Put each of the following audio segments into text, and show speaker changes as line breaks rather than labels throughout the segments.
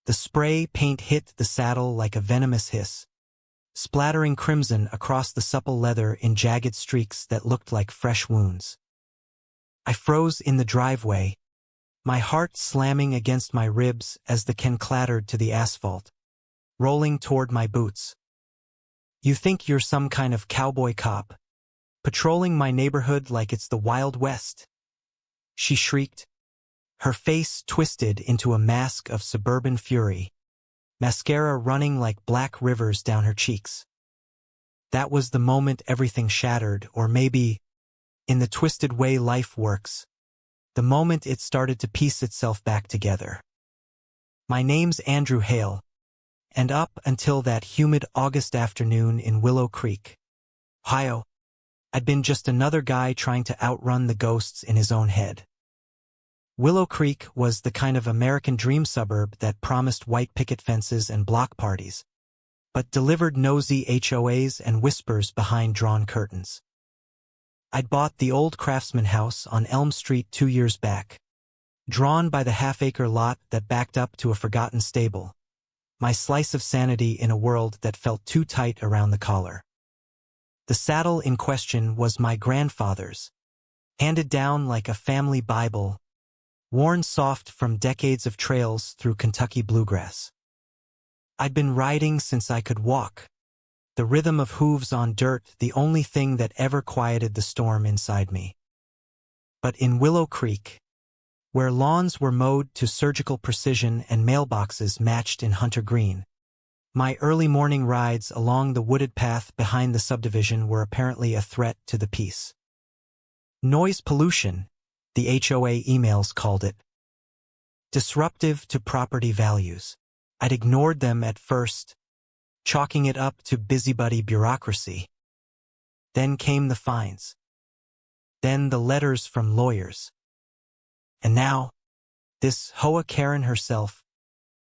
The spray paint hit the saddle like a venomous hiss, splattering crimson across the supple leather in jagged streaks that looked like fresh wounds. I froze in the driveway, my heart slamming against my ribs as the can clattered to the asphalt, rolling toward my boots. "You think you're some kind of cowboy cop, patrolling my neighborhood like it's the Wild West?" she shrieked, her face twisted into a mask of suburban fury, mascara running like black rivers down her cheeks. That was the moment everything shattered, or maybe, in the twisted way life works, the moment it started to piece itself back together. My name's Andrew Hale, and up until that humid August afternoon in Willow Creek, Ohio, I'd been just another guy trying to outrun the ghosts in his own head. Willow Creek was the kind of American dream suburb that promised white picket fences and block parties, but delivered nosy HOAs and whispers behind drawn curtains. I'd bought the old Craftsman house on Elm Street 2 years back, drawn by the half-acre lot that backed up to a forgotten stable, my slice of sanity in a world that felt too tight around the collar. The saddle in question was my grandfather's, handed down like a family Bible, worn soft from decades of trails through Kentucky bluegrass. I'd been riding since I could walk, the rhythm of hooves on dirt the only thing that ever quieted the storm inside me. But in Willow Creek, where lawns were mowed to surgical precision and mailboxes matched in hunter green, my early morning rides along the wooded path behind the subdivision were apparently a threat to the peace. Noise pollution, the HOA emails called it. Disruptive to property values. I'd ignored them at first, chalking it up to busybody bureaucracy. Then came the fines. Then the letters from lawyers. And now, this Hoa Karen herself,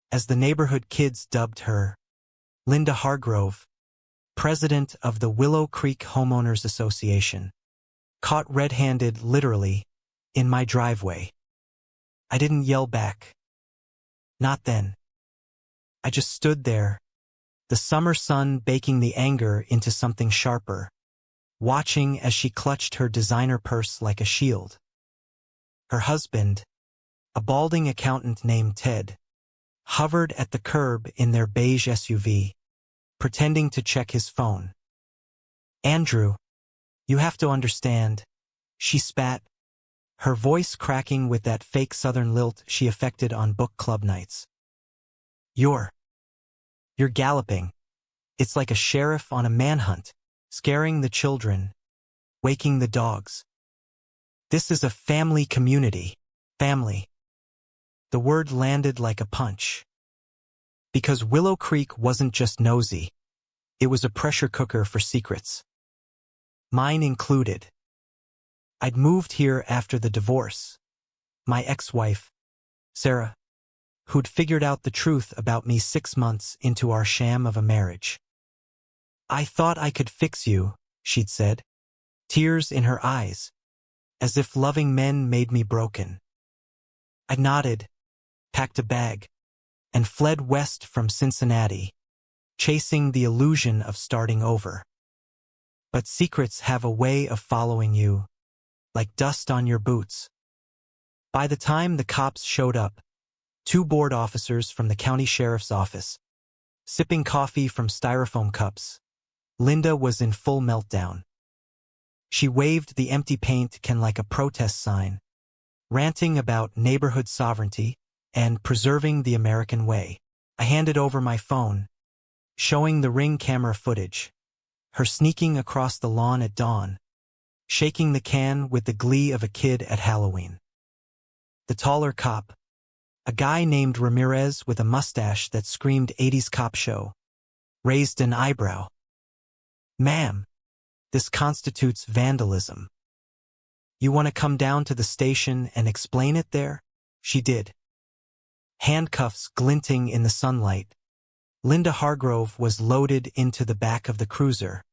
as the neighborhood kids dubbed her, Linda Hargrove, president of the Willow Creek Homeowners Association, caught red-handed, literally, in my driveway. I didn't yell back. Not then. I just stood there, the summer sun baking the anger into something sharper, watching as she clutched her designer purse like a shield. Her husband, a balding accountant named Ted, hovered at the curb in their beige SUV, pretending to check his phone. "Andrew, you have to understand," she spat, her voice cracking with that fake southern lilt she affected on book club nights. You're galloping. It's like a sheriff on a manhunt, scaring the children, waking the dogs. This is a family community. Family." The word landed like a punch. Because Willow Creek wasn't just nosy. It was a pressure cooker for secrets. Mine included. I'd moved here after the divorce. My ex-wife, Sarah, who'd figured out the truth about me 6 months into our sham of a marriage. "I thought I could fix you," she'd said, tears in her eyes, as if loving men made me broken. I nodded, packed a bag, and fled west from Cincinnati, chasing the illusion of starting over. But secrets have a way of following you, like dust on your boots. By the time the cops showed up, 2 board officers from the county sheriff's office, sipping coffee from styrofoam cups, Linda was in full meltdown. She waved the empty paint can like a protest sign, ranting about neighborhood sovereignty and preserving the American way. I handed over my phone, showing the Ring camera footage, her sneaking across the lawn at dawn, shaking the can with the glee of a kid at Halloween. The taller cop, a guy named Ramirez with a mustache that screamed 80s cop show, raised an eyebrow. "Ma'am, this constitutes vandalism. You want to come down to the station and explain it there?" She did. Handcuffs glinting in the sunlight, Linda Hargrove was loaded into the back of the cruiser,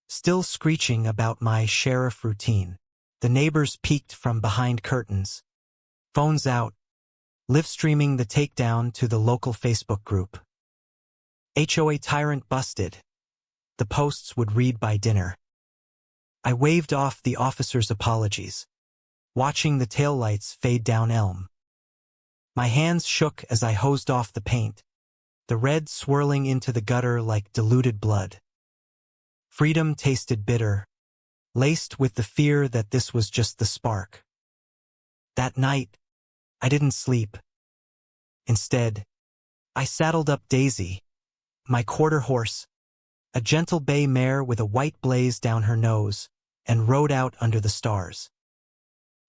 still screeching about my sheriff routine. The neighbors peeked from behind curtains, phones out, live streaming the takedown to the local Facebook group. HOA tyrant busted. The posts would read by dinner. I waved off the officer's apologies, watching the taillights fade down Elm. My hands shook as I hosed off the paint, the red swirling into the gutter like diluted blood. Freedom tasted bitter, laced with the fear that this was just the spark. That night, I didn't sleep. Instead, I saddled up Daisy, my quarter horse, a gentle bay mare with a white blaze down her nose, and rode out under the stars.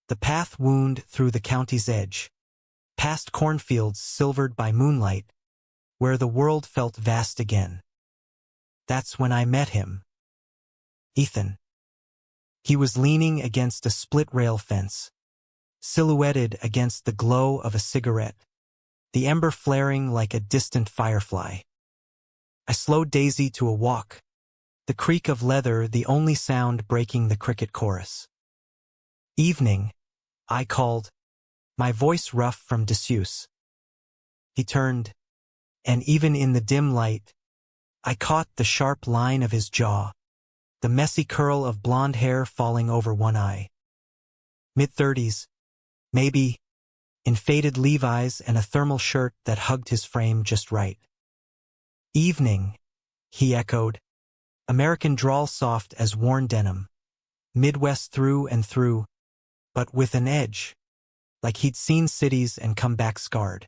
The path wound through the county's edge, past cornfields silvered by moonlight, where the world felt vast again. That's when I met him. Ethan. He was leaning against a split-rail fence, silhouetted against the glow of a cigarette, the ember flaring like a distant firefly. I slowed Daisy to a walk, the creak of leather the only sound breaking the cricket chorus. "Evening," I called, my voice rough from disuse. He turned, and even in the dim light, I caught the sharp line of his jaw, the messy curl of blonde hair falling over one eye. Mid-30s, maybe, in faded Levi's and a thermal shirt that hugged his frame just right. "Evening," he echoed, American drawl soft as worn denim, Midwest through and through, but with an edge, like he'd seen cities and come back scarred.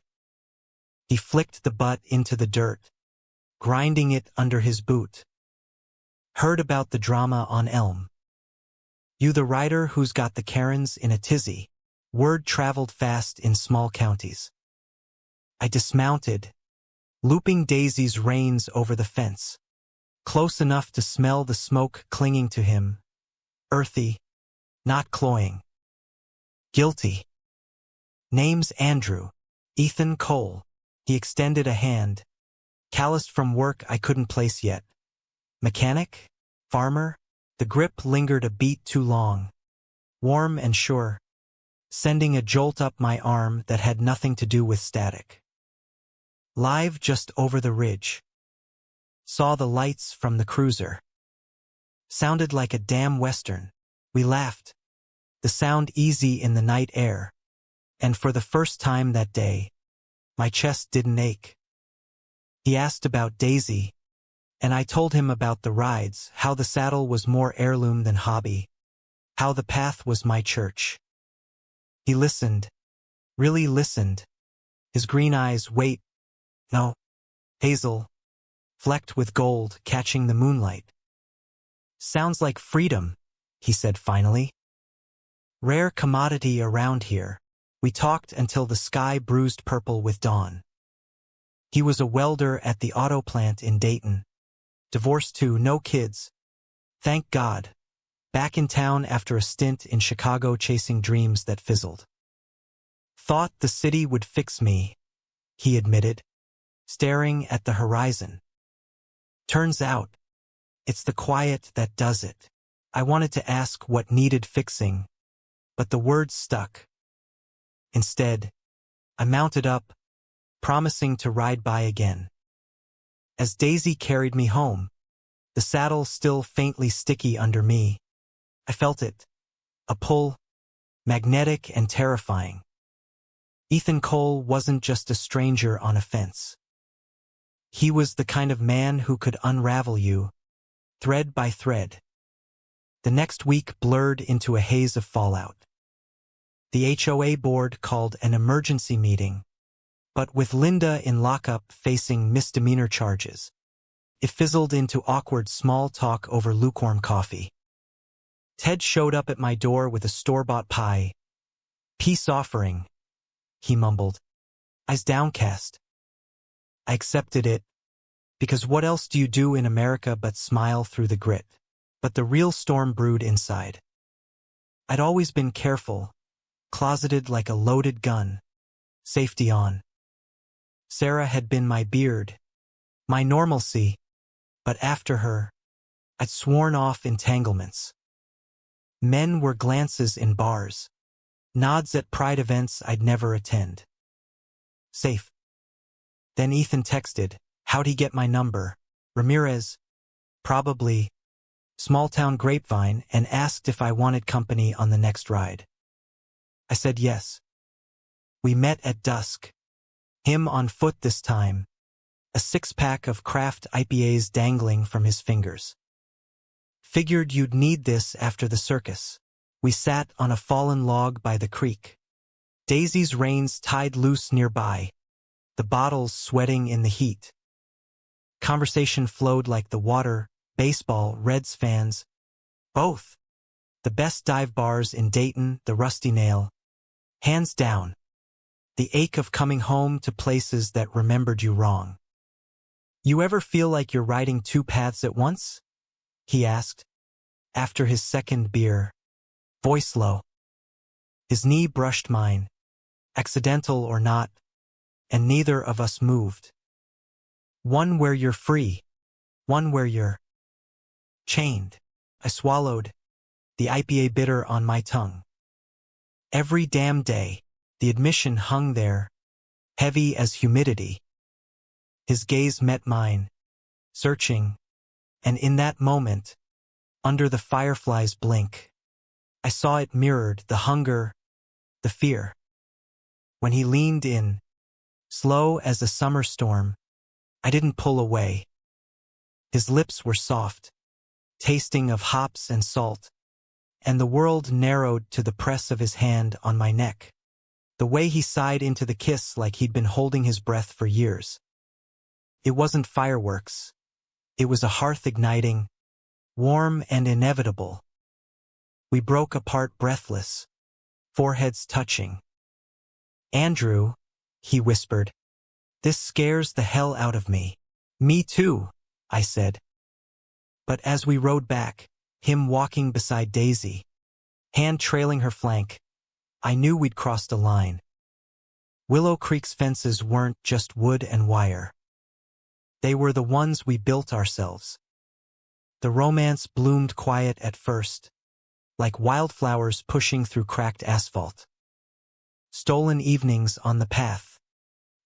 He flicked the butt into the dirt, grinding it under his boot. "Heard about the drama on Elm. You the writer who's got the Karens in a tizzy." Word traveled fast in small counties. I dismounted, looping Daisy's reins over the fence, close enough to smell the smoke clinging to him, earthy, not cloying. "Guilty. Name's Andrew. Ethan Cole." He extended a hand, calloused from work I couldn't place yet. "Mechanic? Farmer?" The grip lingered a beat too long, warm and sure, sending a jolt up my arm that had nothing to do with static. "Live just over the ridge. Saw the lights from the cruiser. Sounded like a damn western." We laughed, the sound easy in the night air, and for the first time that day, my chest didn't ache. He asked about Daisy, and I told him about the rides, how the saddle was more heirloom than hobby, how the path was my church. He listened, really listened, his green eyes hazel, flecked with gold, catching the moonlight. "Sounds like freedom," he said finally. "Rare commodity around here." We talked until the sky bruised purple with dawn. He was a welder at the auto plant in Dayton. Divorced too, no kids. Thank God. Back in town after a stint in Chicago chasing dreams that fizzled. "Thought the city would fix me," he admitted, staring at the horizon. "Turns out, it's the quiet that does it." I wanted to ask what needed fixing, but the words stuck. Instead, I mounted up, promising to ride by again. As Daisy carried me home, the saddle still faintly sticky under me, I felt it, a pull, magnetic and terrifying. Ethan Cole wasn't just a stranger on a fence. He was the kind of man who could unravel you, thread by thread. The next week blurred into a haze of fallout. The HOA board called an emergency meeting, but with Linda in lockup facing misdemeanor charges, it fizzled into awkward small talk over lukewarm coffee. Ted showed up at my door with a store-bought pie. "Peace offering," he mumbled, eyes downcast. I accepted it, because what else do you do in America but smile through the grit? But the real storm brewed inside. I'd always been careful, closeted like a loaded gun, safety on. Sarah had been my beard, my normalcy, but after her, I'd sworn off entanglements. Men were glances in bars, nods at pride events I'd never attend. Safe. Then Ethan texted, "How'd he get my number?" Ramirez, probably, small-town grapevine, and asked if I wanted company on the next ride. I said yes. We met at dusk. Him on foot this time, a six-pack of craft IPAs dangling from his fingers. Figured you'd need this after the circus. We sat on a fallen log by the creek. Daisy's reins tied loose nearby, the bottles sweating in the heat. Conversation flowed like the water, baseball, Reds fans, both. The best dive bars in Dayton, the Rusty Nail. Hands down. The ache of coming home to places that remembered you wrong. You ever feel like you're riding two paths at once? He asked, after his second beer. Voice low. His knee brushed mine, accidental or not, and neither of us moved. One where you're free, one where you're chained. I swallowed, the IPA bitter on my tongue. Every damn day, the admission hung there, heavy as humidity. His gaze met mine, searching, and in that moment, under the firefly's blink, I saw it mirrored, the hunger, the fear. When he leaned in, slow as a summer storm, I didn't pull away. His lips were soft, tasting of hops and salt, and the world narrowed to the press of his hand on my neck. The way he sighed into the kiss like he'd been holding his breath for years. It wasn't fireworks. It was a hearth igniting, warm and inevitable. We broke apart breathless, foreheads touching. "Andrew," he whispered, "this scares the hell out of me." "Me too," I said. But as we rode back, him walking beside Daisy, hand trailing her flank, I knew we'd crossed a line. Willow Creek's fences weren't just wood and wire. They were the ones we built ourselves. The romance bloomed quiet at first, like wildflowers pushing through cracked asphalt. Stolen evenings on the path,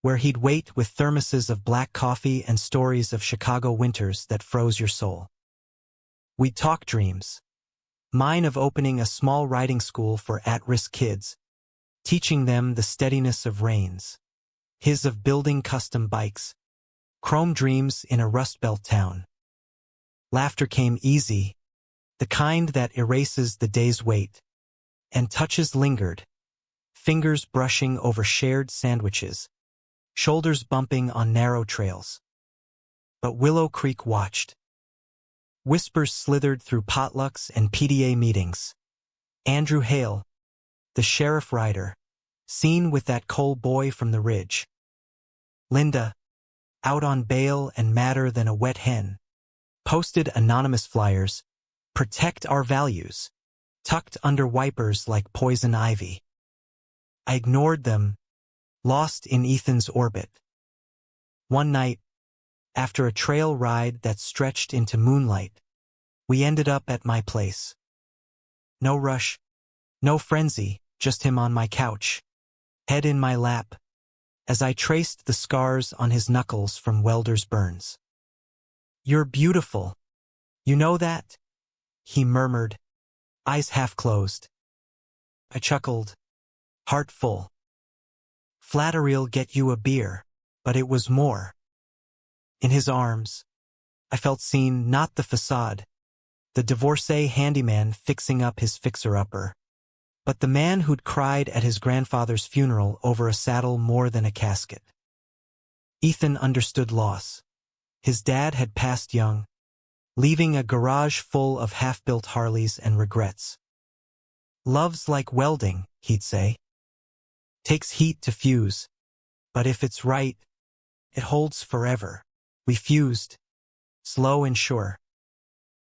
where he'd wait with thermoses of black coffee and stories of Chicago winters that froze your soul. We'd talk dreams. Mine of opening a small riding school for at-risk kids, teaching them the steadiness of reins. His of building custom bikes, chrome dreams in a Rust Belt town. Laughter came easy, the kind that erases the day's weight. And touches lingered, fingers brushing over shared sandwiches, shoulders bumping on narrow trails. But Willow Creek watched. Whispers slithered through potlucks and PDA meetings. Andrew Hale, the sheriff rider, seen with that coal boy from the ridge. Linda, out on bail and madder than a wet hen, posted anonymous flyers, "Protect our values," tucked under wipers like poison ivy. I ignored them, lost in Ethan's orbit. One night, after a trail ride that stretched into moonlight, we ended up at my place. No rush, no frenzy, just him on my couch, head in my lap, as I traced the scars on his knuckles from welder's burns. "You're beautiful. You know that?" he murmured, eyes half closed. I chuckled, heart full. "Flattery'll get you a beer," but it was more. In his arms, I felt seen, not the facade, the divorcee handyman fixing up his fixer-upper, but the man who'd cried at his grandfather's funeral over a saddle more than a casket. Ethan understood loss. His dad had passed young, leaving a garage full of half-built Harleys and regrets. "Love's like welding," he'd say. "Takes heat to fuse, but if it's right, it holds forever." We fused, slow and sure.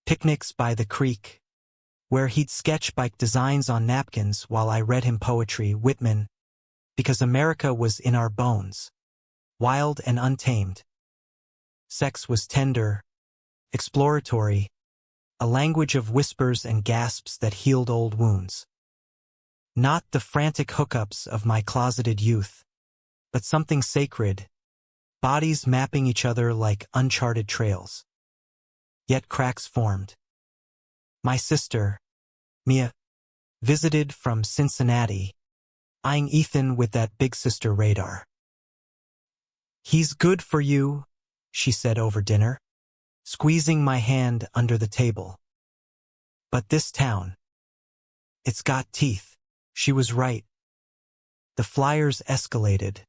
Picnics by the creek, where he'd sketch bike designs on napkins while I read him poetry, Whitman, because America was in our bones, wild and untamed. Sex was tender, exploratory, a language of whispers and gasps that healed old wounds. Not the frantic hookups of my closeted youth, but something sacred, bodies mapping each other like uncharted trails. Yet cracks formed. My sister, Mia, visited from Cincinnati, eyeing Ethan with that big sister radar. "He's good for you," she said over dinner, squeezing my hand under the table. "But this town, it's got teeth." She was right. The flyers escalated,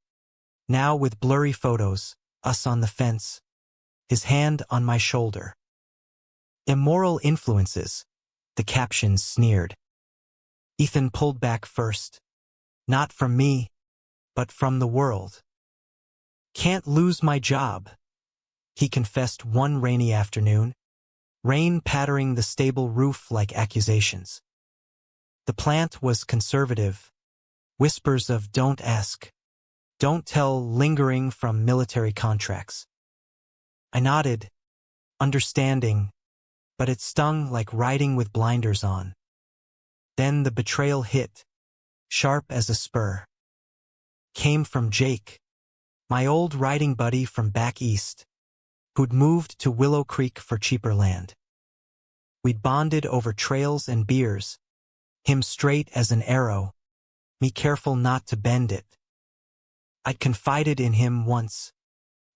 now with blurry photos, us on the fence, his hand on my shoulder. "Immoral influences," the captions sneered. Ethan pulled back first. "Not from me, but from the world." "Can't lose my job," he confessed one rainy afternoon, rain pattering the stable roof like accusations. The plant was conservative, whispers of "don't ask, don't tell" lingering from military contracts. I nodded, understanding, but it stung like riding with blinders on. Then the betrayal hit, sharp as a spur. Came from Jake, my old riding buddy from back east, who'd moved to Willow Creek for cheaper land. We'd bonded over trails and beers, him straight as an arrow, me careful not to bend it. I'd confided in him once,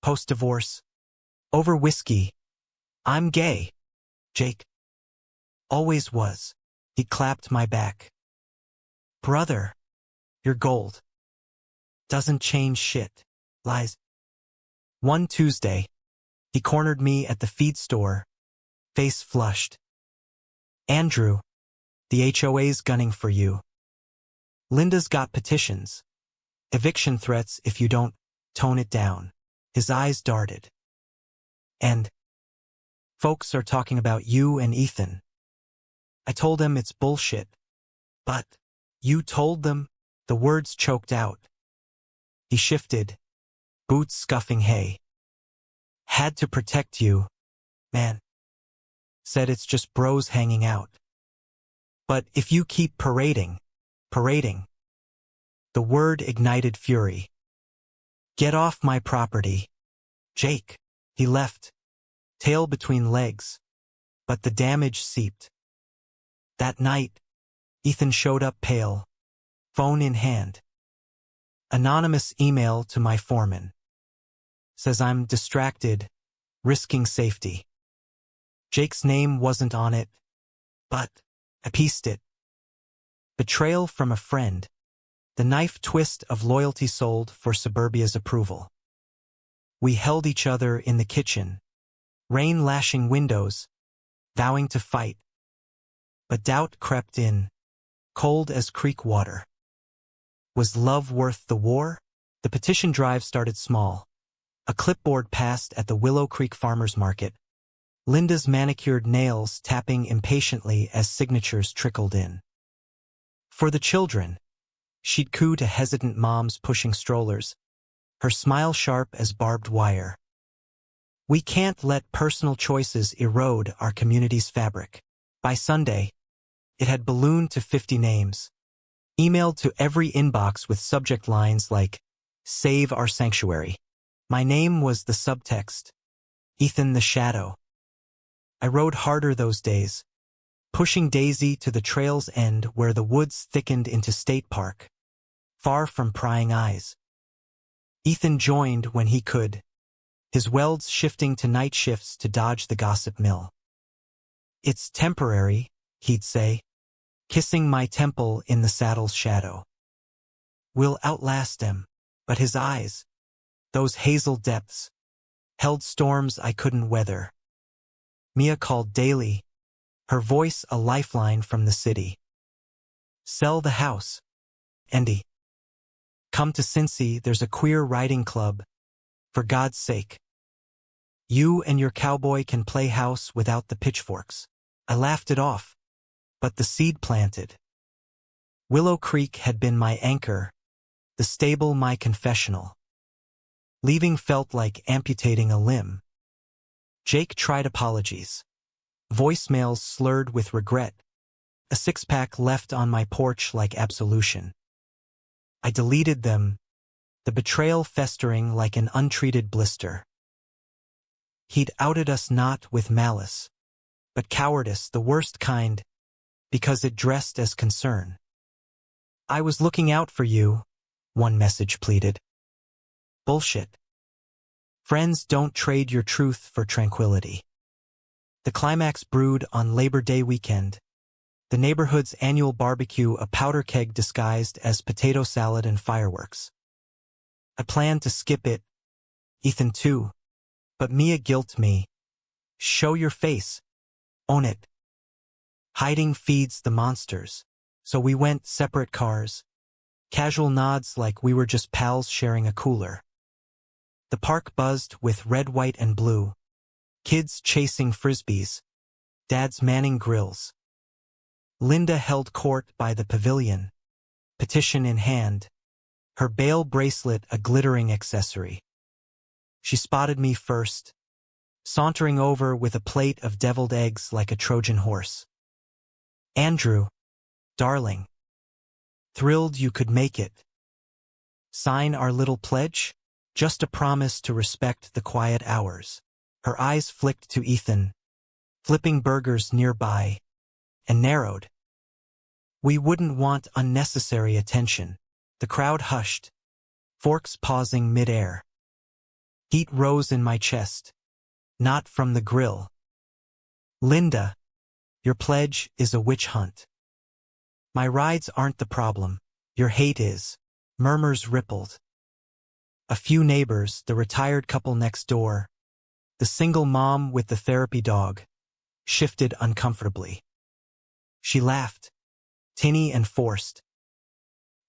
post-divorce, over whiskey. "I'm gay, Jake." "Always was." He clapped my back. "Brother, you're gold. Doesn't change shit." Lies. One Tuesday, he cornered me at the feed store, face flushed. "Andrew, the HOA's gunning for you. Linda's got petitions. Eviction threats if you don't tone it down." His eyes darted. "And folks are talking about you and Ethan." I told him it's bullshit. "But you told them?" The words choked out. He shifted, boots scuffing hay. "Had to protect you, man." Said it's just bros hanging out. "But if you keep parading. The word ignited fury. "Get off my property, Jake." He left, tail between legs, but the damage seeped. That night, Ethan showed up pale, phone in hand. Anonymous email to my foreman. Says I'm distracted, risking safety. Jake's name wasn't on it, but I pieced it. Betrayal from a friend. The knife twist of loyalty sold for suburbia's approval. We held each other in the kitchen, rain lashing windows, vowing to fight. But doubt crept in, cold as creek water. Was love worth the war? The petition drive started small. A clipboard passed at the Willow Creek Farmers Market, Linda's manicured nails tapping impatiently as signatures trickled in. For the children, she'd coo to hesitant moms pushing strollers, her smile sharp as barbed wire. We can't let personal choices erode our community's fabric. By Sunday, it had ballooned to 50 names, emailed to every inbox with subject lines like, "Save our sanctuary." My name was the subtext, Ethan the Shadow. I rode harder those days, pushing Daisy to the trail's end where the woods thickened into State Park, far from prying eyes. Ethan joined when he could, his welds shifting to night shifts to dodge the gossip mill. "It's temporary," he'd say, kissing my temple in the saddle's shadow. "We'll outlast them." But his eyes, those hazel depths, held storms I couldn't weather. Mia called daily, her voice a lifeline from the city. "Sell the house, Andy. Come to Cincy, there's a queer riding club. For God's sake. You and your cowboy can play house without the pitchforks." I laughed it off, but the seed planted. Willow Creek had been my anchor, the stable my confessional. Leaving felt like amputating a limb. Jake tried apologies. Voicemails slurred with regret. A six-pack left on my porch like absolution. I deleted them, the betrayal festering like an untreated blister. He'd outed us not with malice, but cowardice, the worst kind, because it dressed as concern. "I was looking out for you," one message pleaded. Bullshit. Friends don't trade your truth for tranquility. The climax brewed on Labor Day weekend, the neighborhood's annual barbecue, a powder keg disguised as potato salad and fireworks. I planned to skip it, Ethan too, but Mia guilted me. "Show your face. Own it." Hiding feeds the monsters, so we went separate cars, casual nods like we were just pals sharing a cooler. The park buzzed with red, white, and blue, kids chasing frisbees, dads manning grills. Linda held court by the pavilion, petition in hand, her bail bracelet a glittering accessory. She spotted me first, sauntering over with a plate of deviled eggs like a Trojan horse. "Andrew, darling. Thrilled you could make it. Sign our little pledge? Just a promise to respect the quiet hours." Her eyes flicked to Ethan, flipping burgers nearby, and narrowed. "We wouldn't want unnecessary attention." The crowd hushed, forks pausing mid-air. Heat rose in my chest, not from the grill. "Linda, your pledge is a witch hunt. My rides aren't the problem, your hate is." Murmurs rippled. A few neighbors, the retired couple next door, the single mom with the therapy dog, shifted uncomfortably. She laughed, tinny and forced.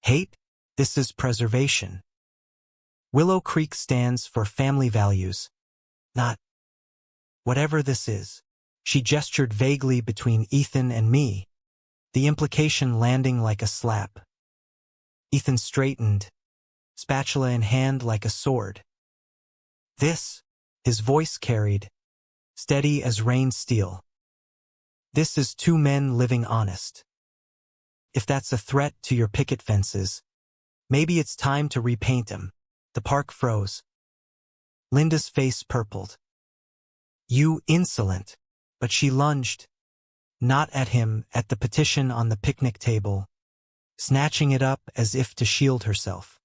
"Hate? This is preservation. Willow Creek stands for family values, not whatever this is." She gestured vaguely between Ethan and me, the implication landing like a slap. Ethan straightened, spatula in hand like a sword. "This," his voice carried, steady as rain steel. "This is two men living honest. If that's a threat to your picket fences, maybe it's time to repaint them." The park froze. Linda's face purpled. "You insolent." But she lunged, not at him, at the petition on the picnic table, snatching it up as if to shield herself.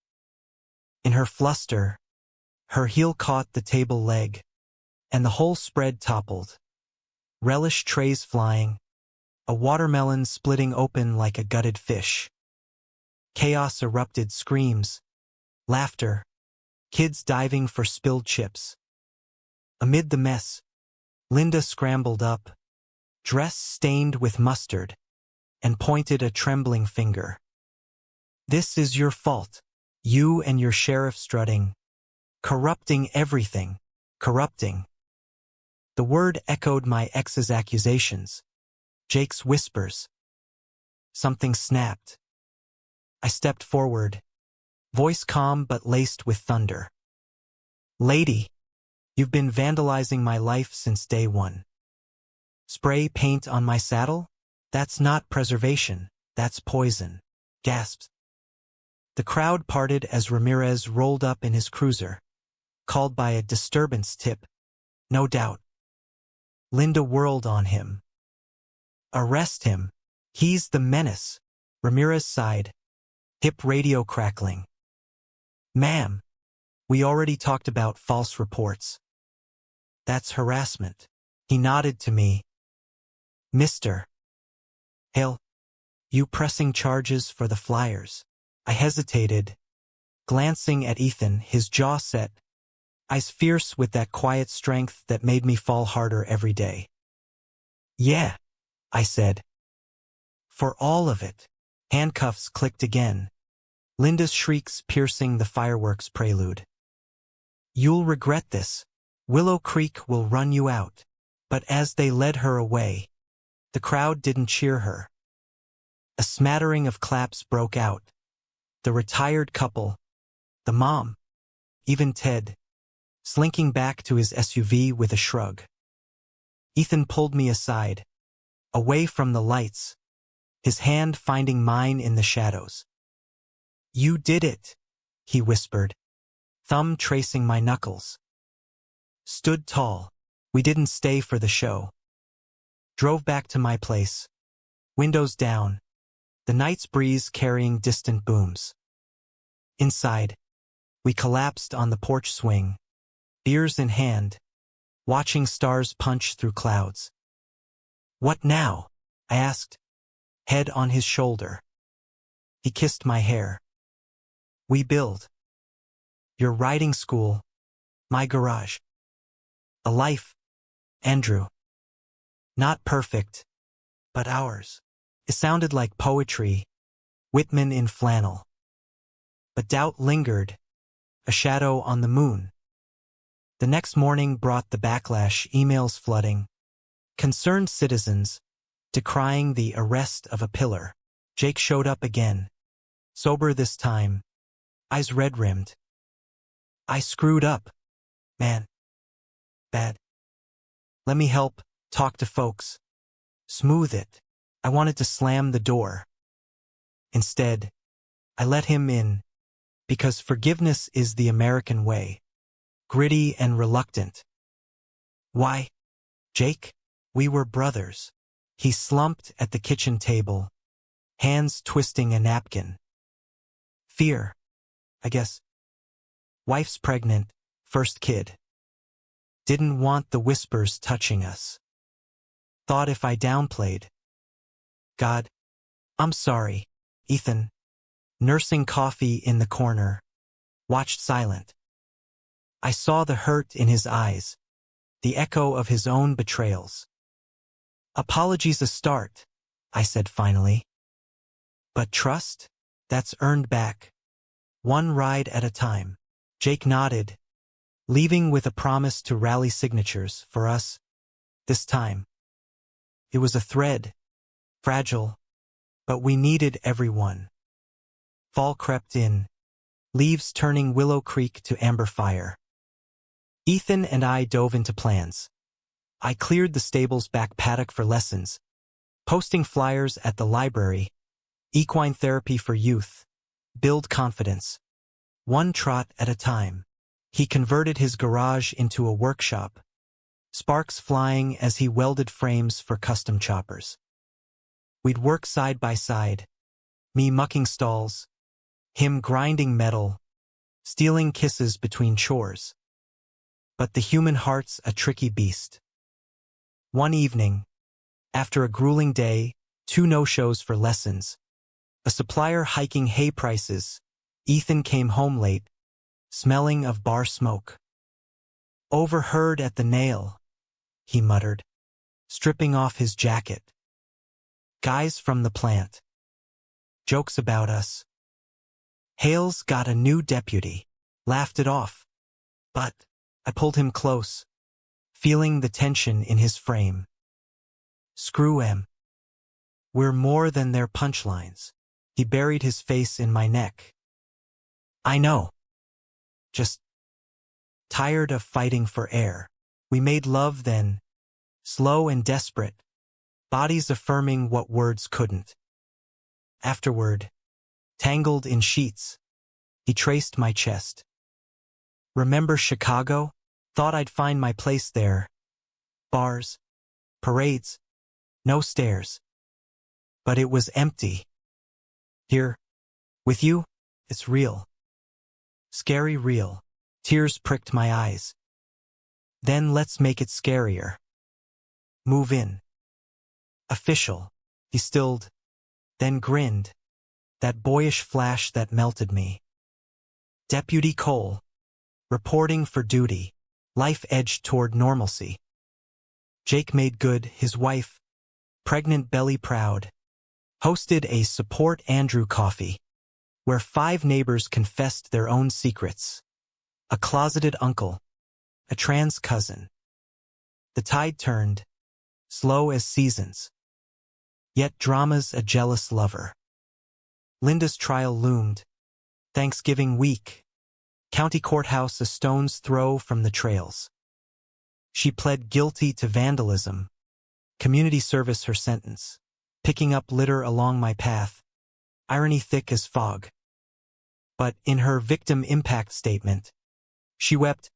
In her fluster, her heel caught the table leg, and the whole spread toppled. Relish trays flying, a watermelon splitting open like a gutted fish. Chaos erupted, screams, laughter, kids diving for spilled chips. Amid the mess, Linda scrambled up, dress stained with mustard, and pointed a trembling finger. "This is your fault. You and your sheriff strutting, corrupting everything, corrupting." The word echoed my ex's accusations, Jake's whispers. Something snapped. I stepped forward, voice calm but laced with thunder. "Lady, you've been vandalizing my life since day one. Spray paint on my saddle? That's not preservation, that's poison." Gasped. The crowd parted as Ramirez rolled up in his cruiser, called by a disturbance tip, no doubt. Linda whirled on him. "Arrest him. He's the menace." Ramirez sighed, hip radio crackling. "Ma'am, we already talked about false reports. That's harassment." He nodded to me. "Mr. Hale, you pressing charges for the flyers?" I hesitated, glancing at Ethan, his jaw set, eyes fierce with that quiet strength that made me fall harder every day. "Yeah," I said. "For all of it." Handcuffs clicked again, Linda's shrieks piercing the fireworks prelude. "You'll regret this. Willow Creek will run you out." But as they led her away, the crowd didn't cheer her. A smattering of claps broke out. The retired couple, the mom, even Ted, slinking back to his SUV with a shrug. Ethan pulled me aside, away from the lights, his hand finding mine in the shadows. "You did it," he whispered. thumb tracing my knuckles. Stood tall. We didn't stay for the show. Drove back to my place. Windows down. The night's breeze carrying distant booms. Inside, we collapsed on the porch swing, beers in hand, watching stars punch through clouds. "What now?" I asked, head on his shoulder. He kissed my hair. "We build. Your riding school, my garage. A life, Andrew. Not perfect, but ours." It sounded like poetry, Whitman in flannel. But doubt lingered, a shadow on the moon. The next morning brought the backlash, emails flooding, concerned citizens decrying the arrest of a pillar. Jake showed up again, sober this time, eyes red-rimmed. "I screwed up, man. Bad. Let me help, talk to folks. Smooth it." I wanted to slam the door. Instead, I let him in, because forgiveness is the American way, gritty and reluctant. "Why, Jake? We were brothers." He slumped at the kitchen table, hands twisting a napkin. "Fear, I guess. Wife's pregnant, first kid. Didn't want the whispers touching us. Thought if I downplayed. God, I'm sorry." Ethan, nursing coffee in the corner, watched silent. I saw the hurt in his eyes, the echo of his own betrayals. "Apologies a start," I said finally. "But trust? That's earned back. One ride at a time." Jake nodded, leaving with a promise to rally signatures for us, this time. It was a thread, fragile, but we needed everyone. Fall crept in, leaves turning Willow Creek to amber fire. Ethan and I dove into plans. I cleared the stable's back paddock for lessons, posting flyers at the library, equine therapy for youth, build confidence, one trot at a time. He converted his garage into a workshop, sparks flying as he welded frames for custom choppers. We'd work side by side, me mucking stalls, him grinding metal, stealing kisses between chores. But the human heart's a tricky beast. One evening, after a grueling day, 2 no-shows for lessons, a supplier hiking hay prices, Ethan came home late, smelling of bar smoke. "Overheard at the nail," he muttered, stripping off his jacket. "Guys from the plant. Jokes about us. Hale's got a new deputy." Laughed it off. But I pulled him close, feeling the tension in his frame. "Screw 'em. We're more than their punchlines." He buried his face in my neck. "I know. Just tired of fighting for air." We made love then, slow and desperate, bodies affirming what words couldn't. Afterward, tangled in sheets, he traced my chest. "Remember Chicago? Thought I'd find my place there. Bars, parades, no stairs. But it was empty. Here, with you, it's real. Scary real." Tears pricked my eyes. "Then let's make it scarier. Move in. Official." He stilled, then grinned, that boyish flash that melted me. "Deputy Cole. Reporting for duty." Life edged toward normalcy. Jake made good, his wife, pregnant belly proud, hosted a Support Andrew coffee, where 5 neighbors confessed their own secrets. A closeted uncle, a trans cousin. The tide turned, slow as seasons. Yet drama's a jealous lover. Linda's trial loomed. Thanksgiving week. County courthouse a stone's throw from the trails. She pled guilty to vandalism. Community service her sentence. Picking up litter along my path. Irony thick as fog. But in her victim impact statement, She wept.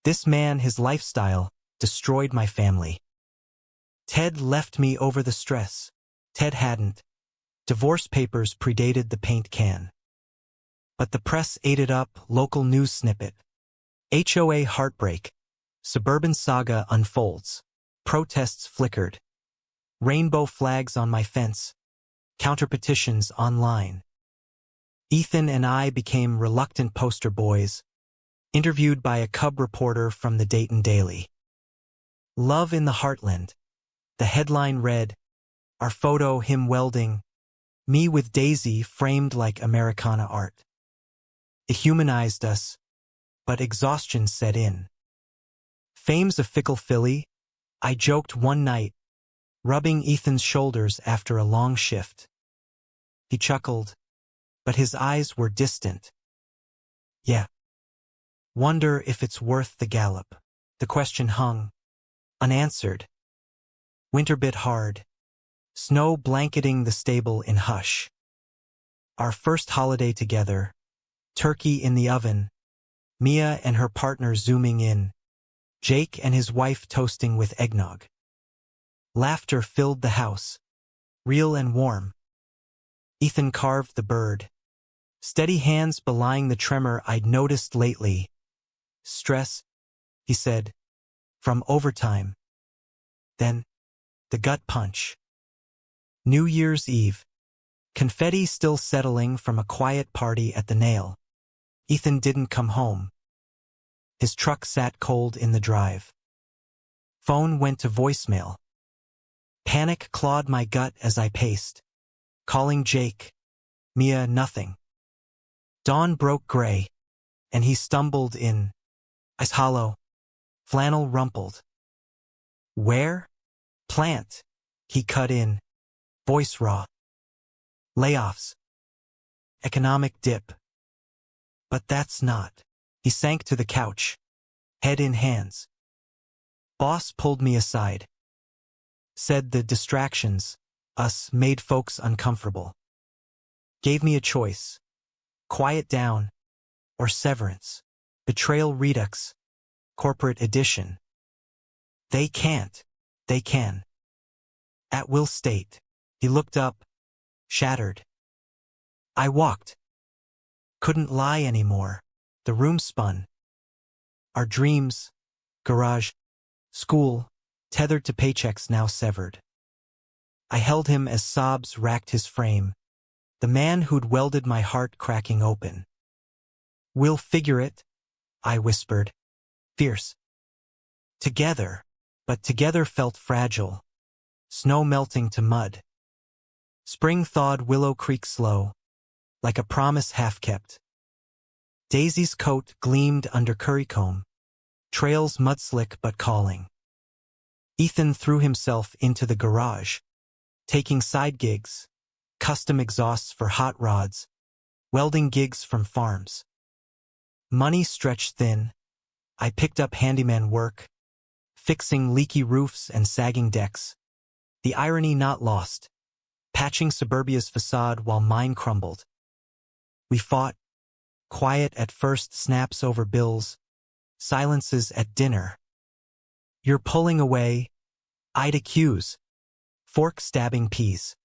This man, his lifestyle, destroyed my family. Ted left me over the stress. Ted hadn't. Divorce papers predated the paint can. But the press ate it up, local news snippet. HOA heartbreak. Suburban saga unfolds. Protests flickered. Rainbow flags on my fence. Counterpetitions online. Ethan and I became reluctant poster boys, interviewed by a cub reporter from the Dayton Daily. Love in the Heartland. The headline read, our photo him welding, me with Daisy framed like Americana art. It humanized us, but exhaustion set in. Fame's a fickle filly, I joked one night, rubbing Ethan's shoulders after a long shift. He chuckled, but his eyes were distant. Yeah. Wonder if it's worth the gallop. The question hung, unanswered. Winter bit hard, snow blanketing the stable in hush. Our first holiday together, turkey in the oven, Mia and her partner zooming in, Jake and his wife toasting with eggnog. Laughter filled the house, real and warm. Ethan carved the bird, steady hands belying the tremor I'd noticed lately. Stress, he said, from overtime. Then, the gut punch. New Year's Eve. Confetti still settling from a quiet party at the Nail. Ethan didn't come home. His truck sat cold in the drive. Phone went to voicemail. Panic clawed my gut as I paced. Calling Jake. Mia, nothing. Dawn broke gray, and he stumbled in. Ice hollow. Flannel rumpled. Where? Plant. He cut in. Voice raw. Layoffs. Economic dip. But that's not. He sank to the couch, head in hands. Boss pulled me aside. Said the distractions, us, made folks uncomfortable. Gave me a choice. Quiet down, or severance. Betrayal redux. Corporate edition. They can't. They can. At will state. He looked up, shattered. I walked. Couldn't lie anymore. The room spun. Our dreams, garage, school, tethered to paychecks now severed. I held him as sobs racked his frame, the man who'd welded my heart cracking open. We'll figure it, I whispered, fierce. Together, but together felt fragile, snow melting to mud. Spring thawed Willow Creek slow, like a promise half-kept. Daisy's coat gleamed under currycomb, trails mudslick but calling. Ethan threw himself into the garage, taking side gigs, custom exhausts for hot rods, welding gigs from farms. Money stretched thin. I picked up handyman work, fixing leaky roofs and sagging decks. The irony not lost, patching suburbia's facade while mine crumbled. We fought, quiet at first, snaps over bills, silences at dinner. You're pulling away, I'd accuse, fork stabbing peas.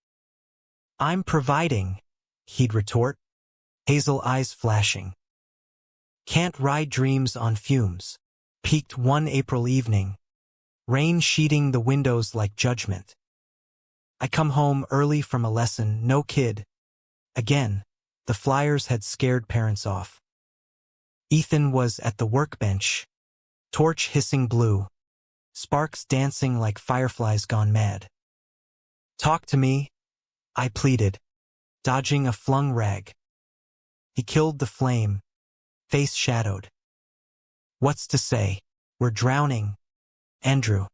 I'm providing, he'd retort, hazel eyes flashing. Can't ride dreams on fumes. Peaked one April evening, rain sheeting the windows like judgment. I come home early from a lesson, no kid. Again, the flyers had scared parents off. Ethan was at the workbench, torch hissing blue, sparks dancing like fireflies gone mad. Talk to me, I pleaded, dodging a flung rag. He killed the flame, face shadowed. What's to say? We're drowning. Andrew.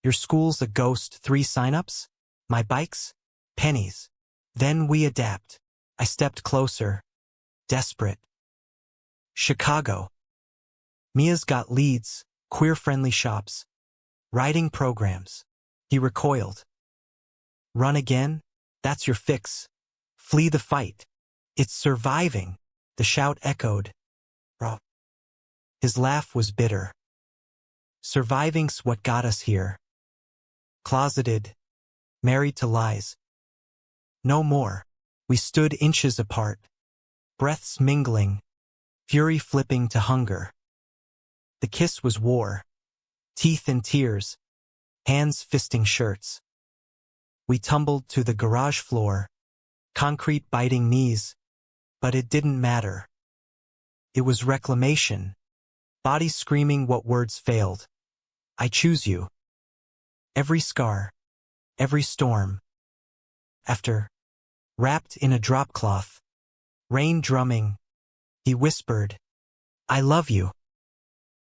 Your school's a ghost, 3 sign-ups? My bike's? Pennies. Then we adapt. I stepped closer, desperate. Chicago. Mia's got leads, queer-friendly shops, writing programs. He recoiled. Run again? That's your fix. Flee the fight. It's surviving. The shout echoed. Raw. His laugh was bitter. Surviving's what got us here. Closeted, married to lies. No more. We stood inches apart, breaths mingling, fury flipping to hunger. The kiss was war, teeth and tears, hands fisting shirts. We tumbled to the garage floor, concrete biting knees, but it didn't matter. It was reclamation, bodies screaming what words failed. I choose you. Every scar, every storm. After, wrapped in a dropcloth, rain drumming, he whispered, I love you.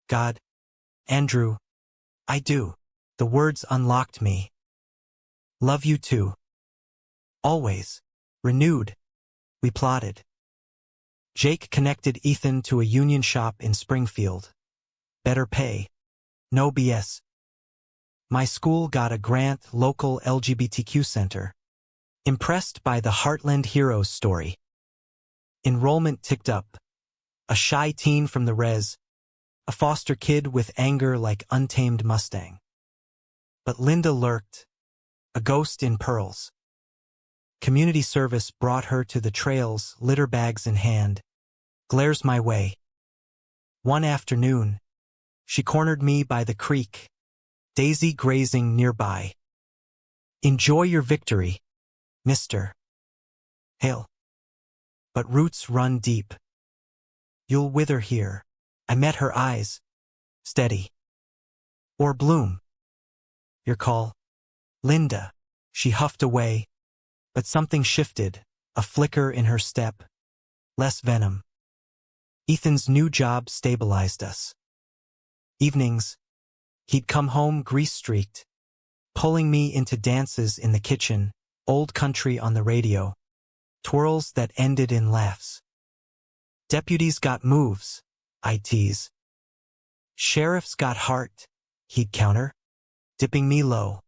God, Andrew, I do. The words unlocked me. Love you too. Always. Renewed. We plotted. Jake connected Ethan to a union shop in Springfield. Better pay. No BS. My school got a grant, local LGBTQ center. Impressed by the Heartland Heroes story. Enrollment ticked up. A shy teen from the res. A foster kid with anger like untamed Mustang. But Linda lurked. A ghost in pearls. Community service brought her to the trails, litter bags in hand. Glares my way. One afternoon, she cornered me by the creek. Daisy grazing nearby. Enjoy your victory, Mr. Hale. But roots run deep. You'll wither here. I met her eyes. Steady. Or bloom. Your call. Linda. She huffed away. But something shifted. A flicker in her step. Less venom. Ethan's new job stabilized us. Evenings, he'd come home grease-streaked, pulling me into dances in the kitchen, old country on the radio, twirls that ended in laughs. Deputies got moves, I tease. Sheriff's got heart, he'd counter, dipping me low.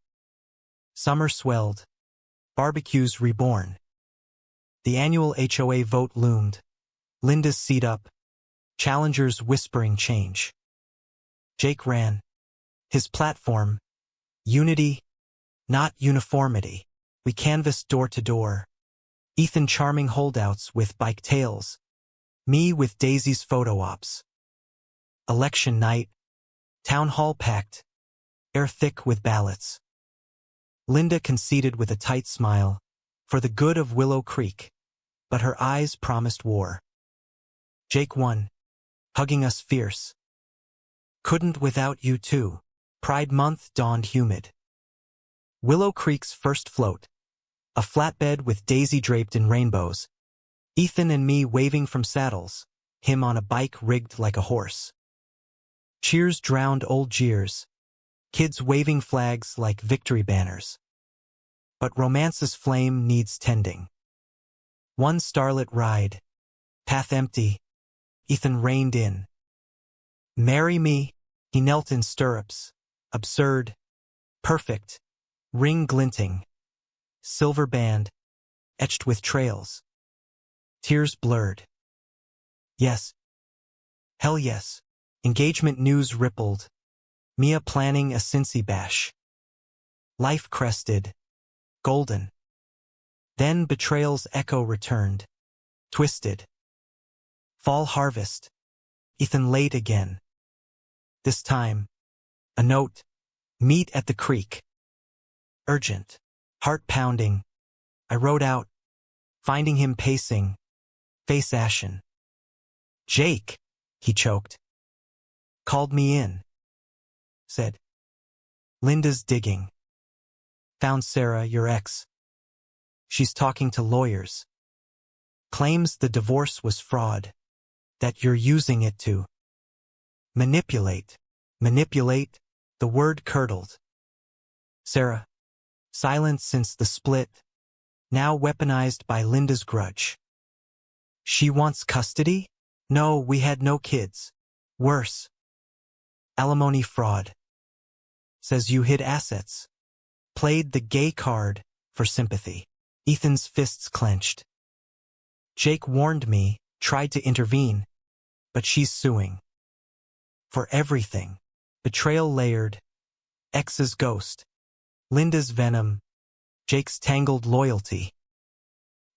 Summer swelled, barbecues reborn. The annual HOA vote loomed, Linda's seat up, challengers whispering change. Jake ran. His platform, unity, not uniformity. We canvassed door to door. Ethan charming holdouts with bike tails. Me with Daisy's photo ops. Election night. Town hall packed. Air thick with ballots. Linda conceded with a tight smile. For the good of Willow Creek. But her eyes promised war. Jake won. Hugging us fierce. Couldn't without you too. Pride Month dawned humid. Willow Creek's first float. A flatbed with Daisy draped in rainbows. Ethan and me waving from saddles. Him on a bike rigged like a horse. Cheers drowned old jeers. Kids waving flags like victory banners. But romance's flame needs tending. One starlit ride. Path empty. Ethan reined in. Marry me. He knelt in stirrups. Absurd. Perfect. Ring glinting. Silver band. Etched with trails. Tears blurred. Yes. Hell yes. Engagement news rippled. Mia planning a Cincy bash. Life crested. Golden. Then betrayal's echo returned. Twisted. Fall harvest. Ethan late again. This time, a note. Meet at the creek. Urgent. Heart pounding. I wrote out, finding him pacing, face ashen. Jake, he choked. Called me in. Said. Linda's digging. Found Sarah, your ex. She's talking to lawyers. Claims the divorce was fraud. That you're using it to manipulate. Manipulate, the word curdled. Sarah, silent since the split, now weaponized by Linda's grudge. She wants custody? No, we had no kids. Worse. Alimony fraud. Says you hid assets. Played the gay card for sympathy. Ethan's fists clenched. Jake warned me, tried to intervene, but she's suing. For everything. Betrayal layered. Ex's ghost. Linda's venom. Jake's tangled loyalty.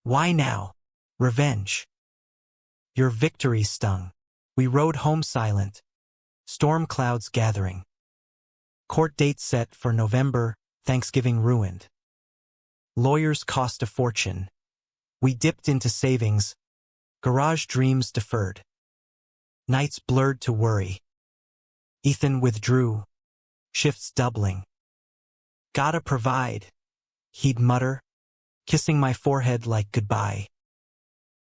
Why now? Revenge. Your victory stung. We rode home silent. Storm clouds gathering. Court date set for November, Thanksgiving ruined. Lawyers cost a fortune. We dipped into savings. Garage dreams deferred. Nights blurred to worry. Ethan withdrew. Shifts doubling. Gotta provide, he'd mutter, kissing my forehead like goodbye.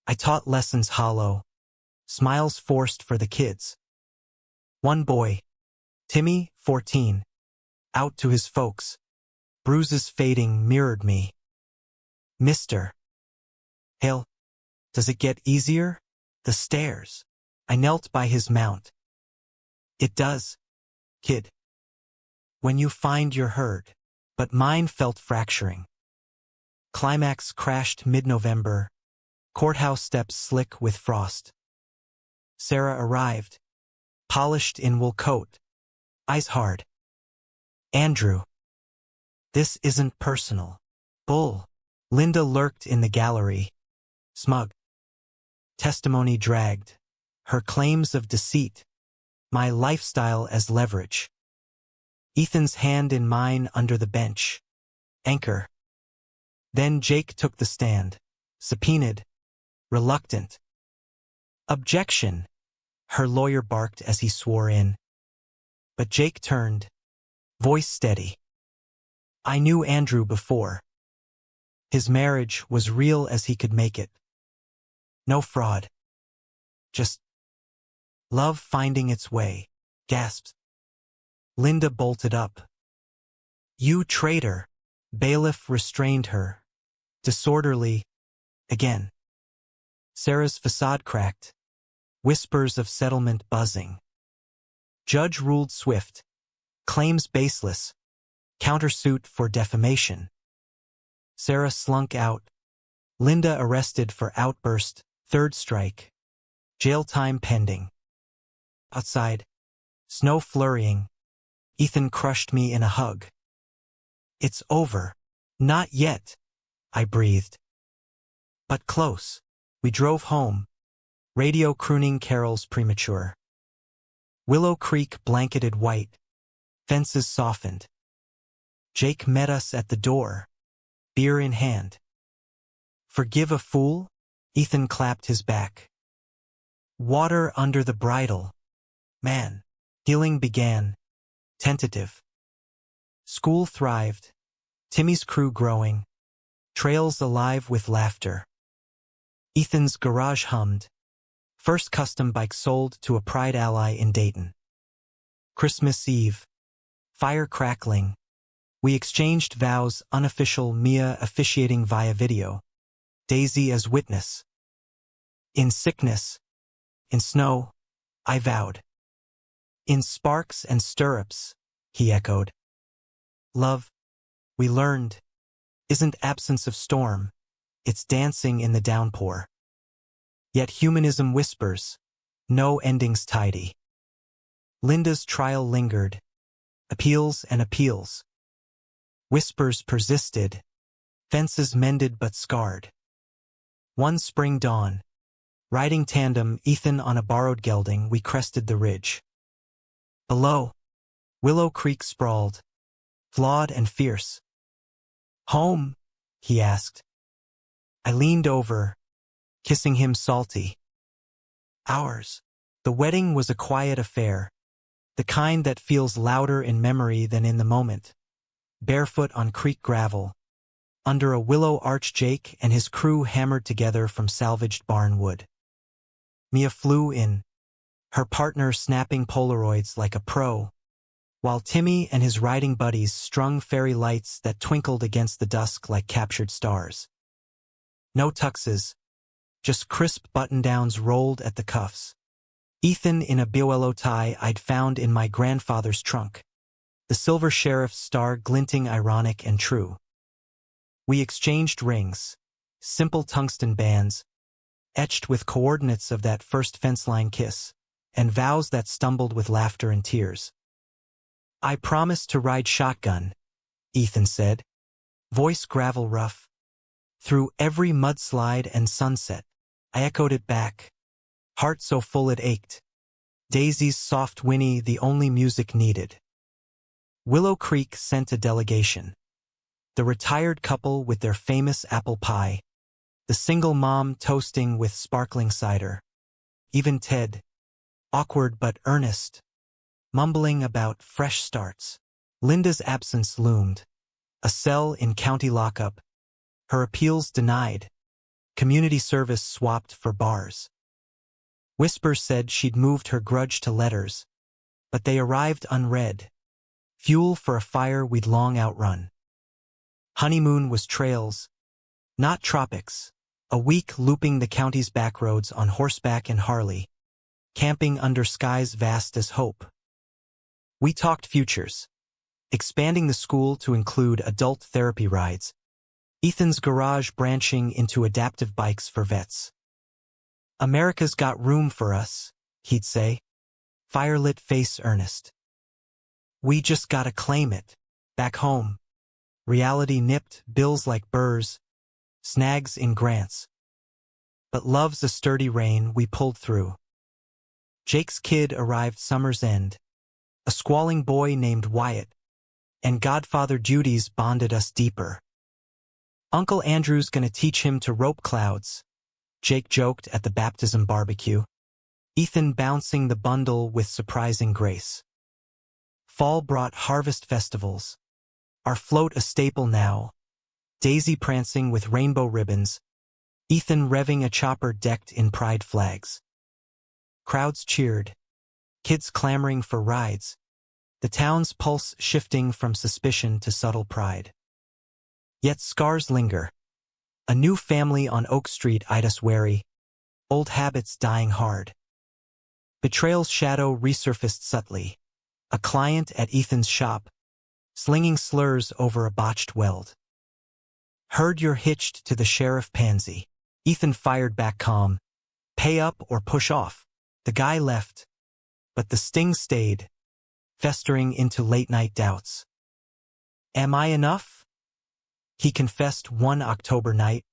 I taught lessons hollow. Smiles forced for the kids. One boy, Timmy, 14, out to his folks. Bruises fading mirrored me. Mr. Hale, does it get easier? The stairs. I knelt by his mount. It does, kid. When you find you're heard. But mine felt fracturing. Climax crashed mid-November. Courthouse steps slick with frost. Sarah arrived. Polished in wool coat. Eyes hard. Andrew. This isn't personal. Bull. Linda lurked in the gallery. Smug. Testimony dragged. Her claims of deceit. My lifestyle as leverage. Ethan's hand in mine under the bench. Anchor. Then Jake took the stand. Subpoenaed. Reluctant. Objection. Her lawyer barked as he swore in. But Jake turned. Voice steady. I knew Andrew before. His marriage was real as he could make it. No fraud. Just love finding its way. Gasped. Linda bolted up. You traitor. Bailiff restrained her. Disorderly. Again. Sarah's facade cracked. Whispers of settlement buzzing. Judge ruled swift. Claims baseless. Countersuit for defamation. Sarah slunk out. Linda arrested for outburst. Third strike. Jail time pending. Outside. Snow flurrying. Ethan crushed me in a hug. It's over. Not yet, I breathed. But close. We drove home. Radio crooning carols premature. Willow Creek blanketed white. Fences softened. Jake met us at the door. Beer in hand. Forgive a fool? Ethan clapped his back. Water under the bridle. Man. Healing began. Tentative. School thrived. Timmy's crew growing. Trails alive with laughter. Ethan's garage hummed. First custom bike sold to a pride ally in Dayton. Christmas Eve. Fire crackling. We exchanged vows, unofficial, Mia officiating via video. Daisy as witness. In sickness. In snow. I vowed. In sparks and stirrups, he echoed. Love, we learned, isn't absence of storm, it's dancing in the downpour. Yet humanism whispers, no endings tidy. Linda's trial lingered, appeals and appeals. Whispers persisted, fences mended but scarred. One spring dawn, riding tandem, Ethan on a borrowed gelding, we crested the ridge. Below, Willow Creek sprawled, flawed and fierce. Home? He asked. I leaned over, kissing him salty. Ours. The wedding was a quiet affair, the kind that feels louder in memory than in the moment. Barefoot on creek gravel, under a willow arch, Jake and his crew hammered together from salvaged barn wood. Mia flew in, her partner snapping Polaroids like a pro, while Timmy and his riding buddies strung fairy lights that twinkled against the dusk like captured stars. No tuxes, just crisp button-downs rolled at the cuffs. Ethan in a biwello tie I'd found in my grandfather's trunk, the silver sheriff's star glinting ironic and true. We exchanged rings, simple tungsten bands, etched with coordinates of that first fence-line kiss. and vows that stumbled with laughter and tears. "I promised to ride shotgun," Ethan said, voice gravel rough. Through every mudslide and sunset, I echoed it back, heart so full it ached. Daisy's soft whinny the only music needed. Willow Creek sent a delegation. The retired couple with their famous apple pie, the single mom toasting with sparkling cider. Even Ted, awkward but earnest, mumbling about fresh starts. Linda's absence loomed. A cell in county lockup, her appeals denied. Community service swapped for bars. Whisper said she'd moved her grudge to letters, but they arrived unread. Fuel for a fire we'd long outrun. Honeymoon was trails, not tropics. A week looping the county's backroads on horseback and Harley, camping under skies vast as hope. We talked futures, expanding the school to include adult therapy rides, Ethan's garage branching into adaptive bikes for vets. "America's got room for us," he'd say, firelit face earnest. "We just gotta claim it." Back home, reality nipped bills like burrs, snags in grants. But love's a sturdy rain we pulled through. Jake's kid arrived summer's end, a squalling boy named Wyatt, and Godfather duties bonded us deeper. "Uncle Andrew's gonna teach him to rope clouds," Jake joked at the baptism barbecue, Ethan bouncing the bundle with surprising grace. Fall brought harvest festivals, our float a staple now, Daisy prancing with rainbow ribbons, Ethan revving a chopper decked in pride flags. Crowds cheered, kids clamoring for rides, the town's pulse shifting from suspicion to subtle pride. Yet scars linger. A new family on Oak Street eyed us wary, old habits dying hard. Betrayal's shadow resurfaced subtly, a client at Ethan's shop, slinging slurs over a botched weld. "Heard you're hitched to the sheriff pansy." Ethan fired back calm. "Pay up or push off." The guy left, but the sting stayed, festering into late-night doubts. "Am I enough?" he confessed one October night,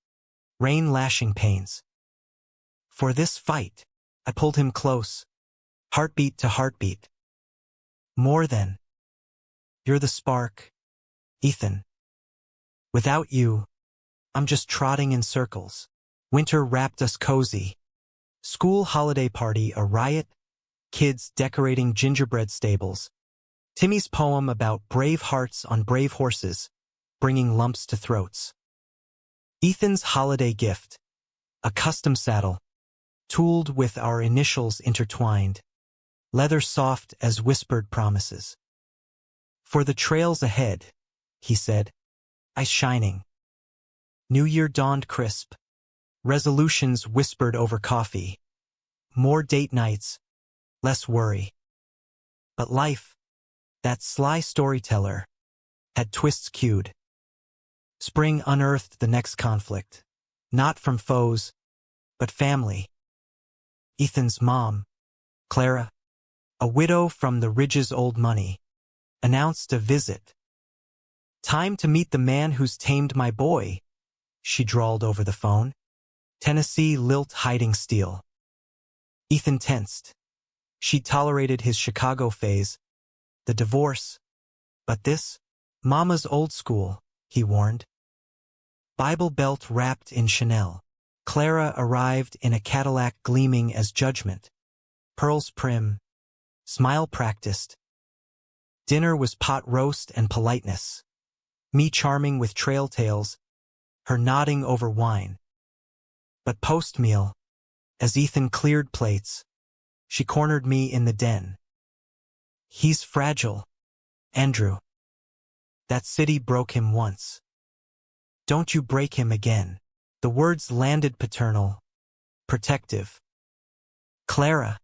rain lashing pains. "For this fight," I pulled him close, heartbeat to heartbeat. "More than." "You're the spark, Ethan. Without you, I'm just trotting in circles." Winter wrapped us cozy. School holiday party a riot, kids decorating gingerbread stables. Timmy's poem about brave hearts on brave horses, bringing lumps to throats. Ethan's holiday gift, a custom saddle, tooled with our initials intertwined, leather soft as whispered promises. "For the trails ahead," he said, ice shining. New Year dawned crisp. Resolutions whispered over coffee. More date nights, less worry. But life, that sly storyteller, had twists cued. Spring unearthed the next conflict, not from foes, but family. Ethan's mom, Clara, a widow from the Ridge's old money, announced a visit. "Time to meet the man who's tamed my boy," she drawled over the phone. Tennessee lilt hiding steel. Ethan tensed. She'd tolerated his Chicago phase, the divorce. But this? Mama's old school, he warned. Bible belt wrapped in Chanel. Clara arrived in a Cadillac gleaming as judgment. Pearls prim. Smile practiced. Dinner was pot roast and politeness. Me charming with trail tales, her nodding over wine. But post-meal, as Ethan cleared plates, she cornered me in the den. "He's fragile, Andrew. That city broke him once. Don't you break him again." The words landed paternal, protective. "Clara,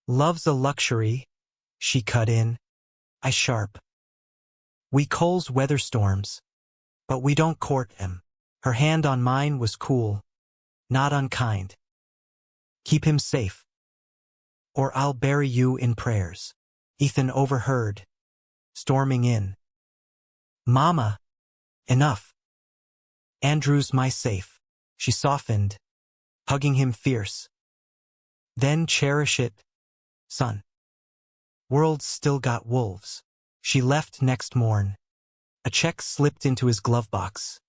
love's a luxury," she cut in, I sharp. "We Coles weather storms, but we don't court them." Her hand on mine was cool, not unkind. "Keep him safe." or I'll bury you in prayers. Ethan overheard, storming in. Mama! Enough! Andrew's my safe. She softened, hugging him fierce. Then cherish it, son. World's still got wolves. She left next morn. A check slipped into his glove box.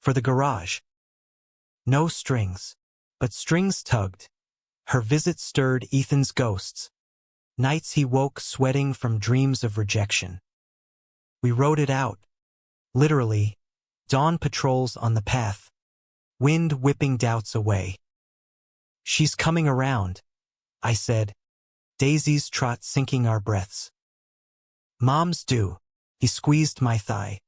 For the garage. No strings. But strings tugged. Her visit stirred Ethan's ghosts. Nights he woke sweating from dreams of rejection. We rode it out. Literally. Dawn patrols on the path. Wind whipping doubts away. She's coming around, I said. Daisy's trot sinking our breaths. Moms do. He squeezed my thigh.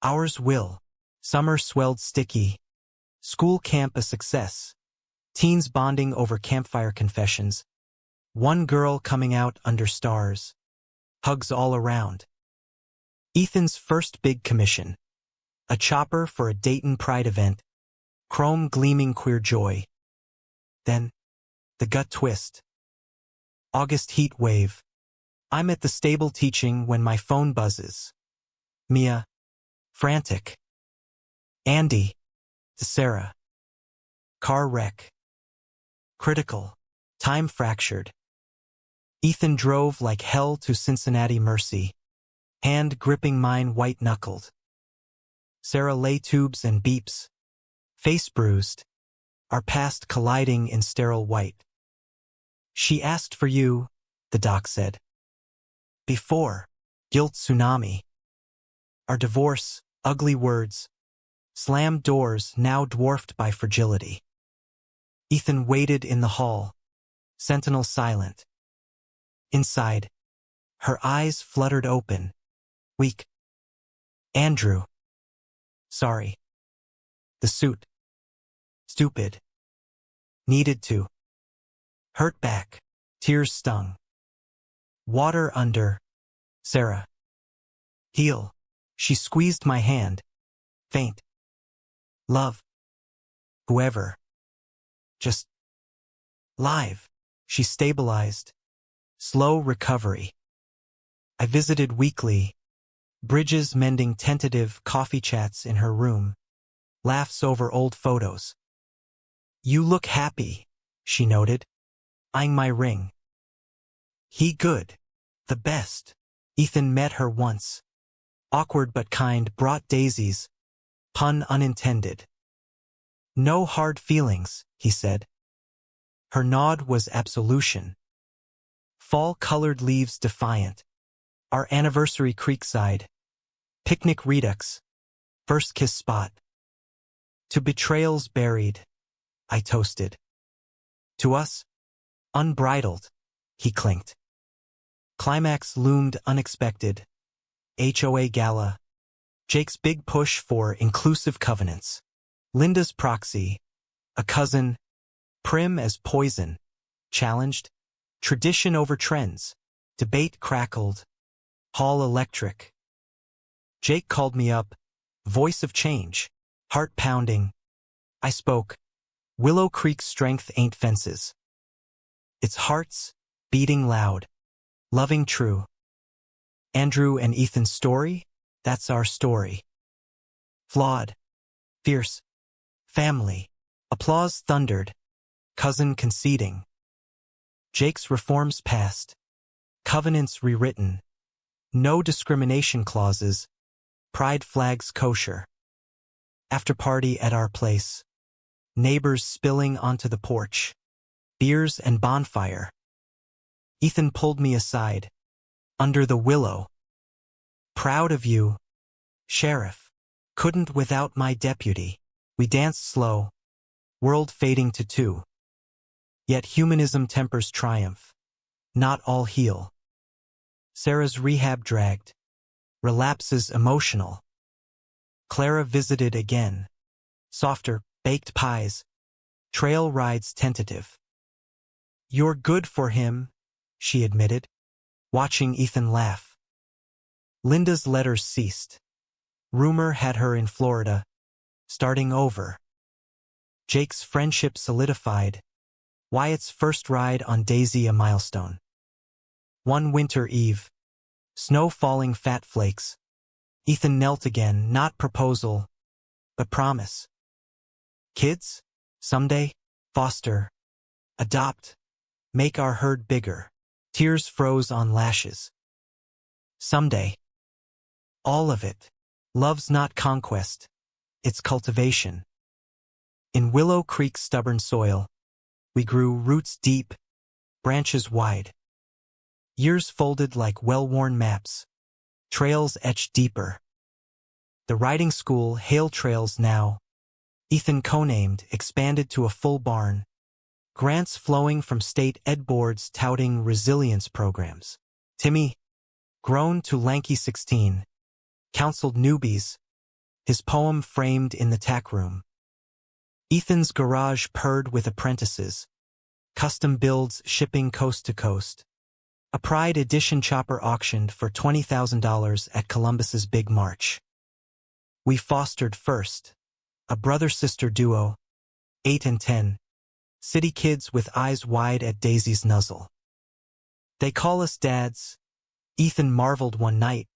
Ours will. Summer swelled sticky. School camp a success. Teens bonding over campfire confessions. One girl coming out under stars. Hugs all around. Ethan's first big commission. A chopper for a Dayton Pride event. Chrome gleaming queer joy. Then, the gut twist. August heat wave. I'm at the stable teaching when my phone buzzes. Mia. Frantic. Andy. To Sarah. Car wreck. Critical. Time fractured. Ethan drove like hell to Cincinnati Mercy. Hand gripping mine white-knuckled. Sarah lay tubes and beeps. Face bruised. Our past colliding in sterile white. She asked for you, the doc said. Before. Guilt tsunami. Our divorce, ugly words. Slammed doors now dwarfed by fragility. Ethan waited in the hall. Sentinel silent. Inside. Her eyes fluttered open. Weak. Andrew. Sorry. The suit. Stupid. Needed to. Hurt back. Tears stung. Water under. Sarah. Heal. She squeezed my hand. Faint. Love. Whoever. Just. Live. She stabilized. Slow recovery. I visited weekly. Bridges mending tentative coffee chats in her room. Laughs over old photos. You look happy, she noted. Eyeing my ring. He good. The best. Ethan met her once. Awkward but kind brought daisies. Pun unintended. No hard feelings, he said. Her nod was absolution. Fall-colored leaves defiant. Our anniversary creekside. Picnic redux. First kiss spot. To betrayals buried. I toasted. To us? Unbridled. He clinked. Climax loomed unexpected. HOA gala. Jake's big push for inclusive covenants. Linda's proxy. A cousin. Prim as poison. Challenged. Tradition over trends. Debate crackled. Hall electric. Jake called me up. Voice of change. Heart pounding. I spoke. Willow Creek's strength ain't fences. It's hearts, beating loud. Loving true. Andrew and Ethan's story? That's our story. Flawed. Fierce. Family. Applause thundered. Cousin conceding. Jake's reforms passed. Covenants rewritten. No discrimination clauses. Pride flags kosher. After party at our place. Neighbors spilling onto the porch. Beers and bonfire. Ethan pulled me aside. Under the willow. Proud of you, Sheriff. Couldn't without my deputy. We danced slow. World fading to two. Yet humanism tempers triumph. Not all heal. Sarah's rehab dragged. Relapses emotional. Clara visited again. Softer, baked pies. Trail rides tentative. You're good for him, she admitted, watching Ethan laugh. Linda's letters ceased. Rumor had her in Florida, starting over. Jake's friendship solidified. Wyatt's first ride on Daisy a milestone. One winter eve. Snow falling fat flakes. Ethan knelt again, not proposal, but promise. Kids? Someday? Foster. Adopt. Make our herd bigger. Tears froze on lashes. Someday. All of it. Love's not conquest. It's cultivation. In Willow Creek's stubborn soil, we grew roots deep, branches wide. Years folded like well-worn maps, trails etched deeper. The riding school, Hale Trails now, Ethan co-named, expanded to a full barn. Grants flowing from state ed boards touting resilience programs. Timmy, grown to lanky 16, counseled newbies, his poem framed in the tack room. Ethan's garage purred with apprentices, custom builds shipping coast to coast. A Pride Edition chopper auctioned for $20,000 at Columbus's Big March. We fostered first, a brother-sister duo, 8 and 10, city kids with eyes wide at Daisy's nuzzle. They call us dads, Ethan marveled one night,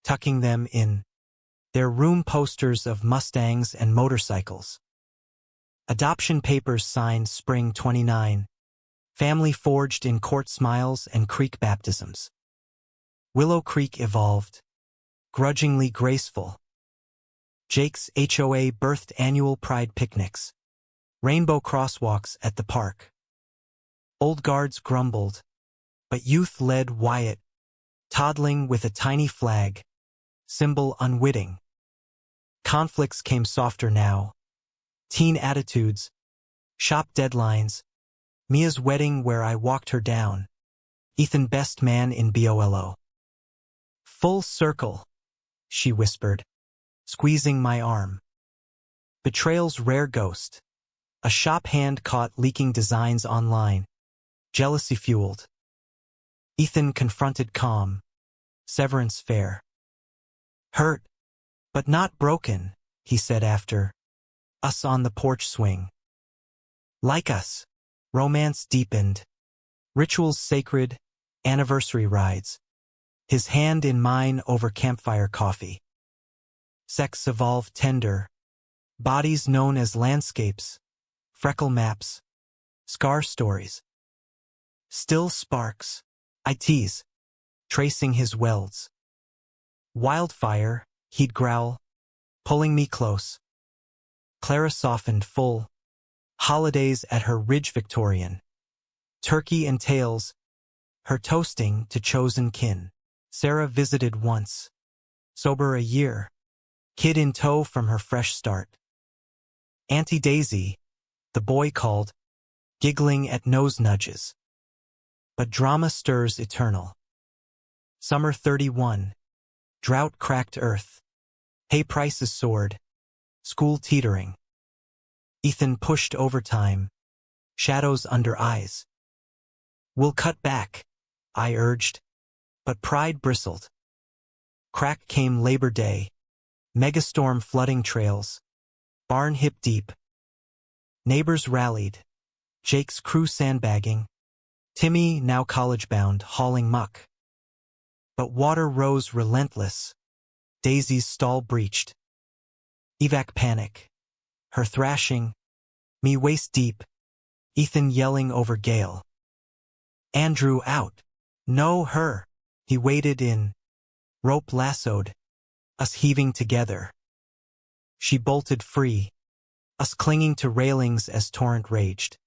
tucking them in. Their room posters of Mustangs and motorcycles. Adoption papers signed spring 29. Family forged in court smiles and creek baptisms. Willow Creek evolved, grudgingly graceful. Jake's HOA birthed annual pride picnics. Rainbow crosswalks at the park. Old guards grumbled, but youth led Wyatt, toddling with a tiny flag, symbol unwitting. Conflicts came softer now. Teen attitudes, shop deadlines, Mia's wedding where I walked her down, Ethan best man in BOLO. Full circle, she whispered, squeezing my arm. Betrayal's rare ghost. A shop hand caught leaking designs online, jealousy fueled. Ethan confronted calm, severance fair. Hurt, but not broken, he said after. Us on the porch swing. Like us. Romance deepened. Rituals sacred. Anniversary rides. His hand in mine over campfire coffee. Sex evolved tender. Bodies known as landscapes. Freckle maps. Scar stories. Still sparks. I tease. Tracing his welds. Wildfire, he'd growl. Pulling me close. Clara softened full. Holidays at her Ridge Victorian. Turkey and tails. Her toasting to chosen kin. Sarah visited once. Sober a year. Kid in tow from her fresh start. Auntie Daisy, the boy called, giggling at nose nudges. But drama stirs eternal. Summer 31. Drought cracked earth. Hay prices soared. School teetering. Ethan pushed overtime. Shadows under eyes. We'll cut back, I urged. But pride bristled. Crack came Labor Day. Megastorm flooding trails. Barn hip deep. Neighbors rallied. Jake's crew sandbagging. Timmy, now college-bound, hauling muck. But water rose relentless. Daisy's stall breached. Evac panic. Her thrashing. Me waist deep. Ethan yelling over Gale. Andrew out. No, her. He waded in. Rope lassoed. Us heaving together. She bolted free. Us clinging to railings as torrent raged.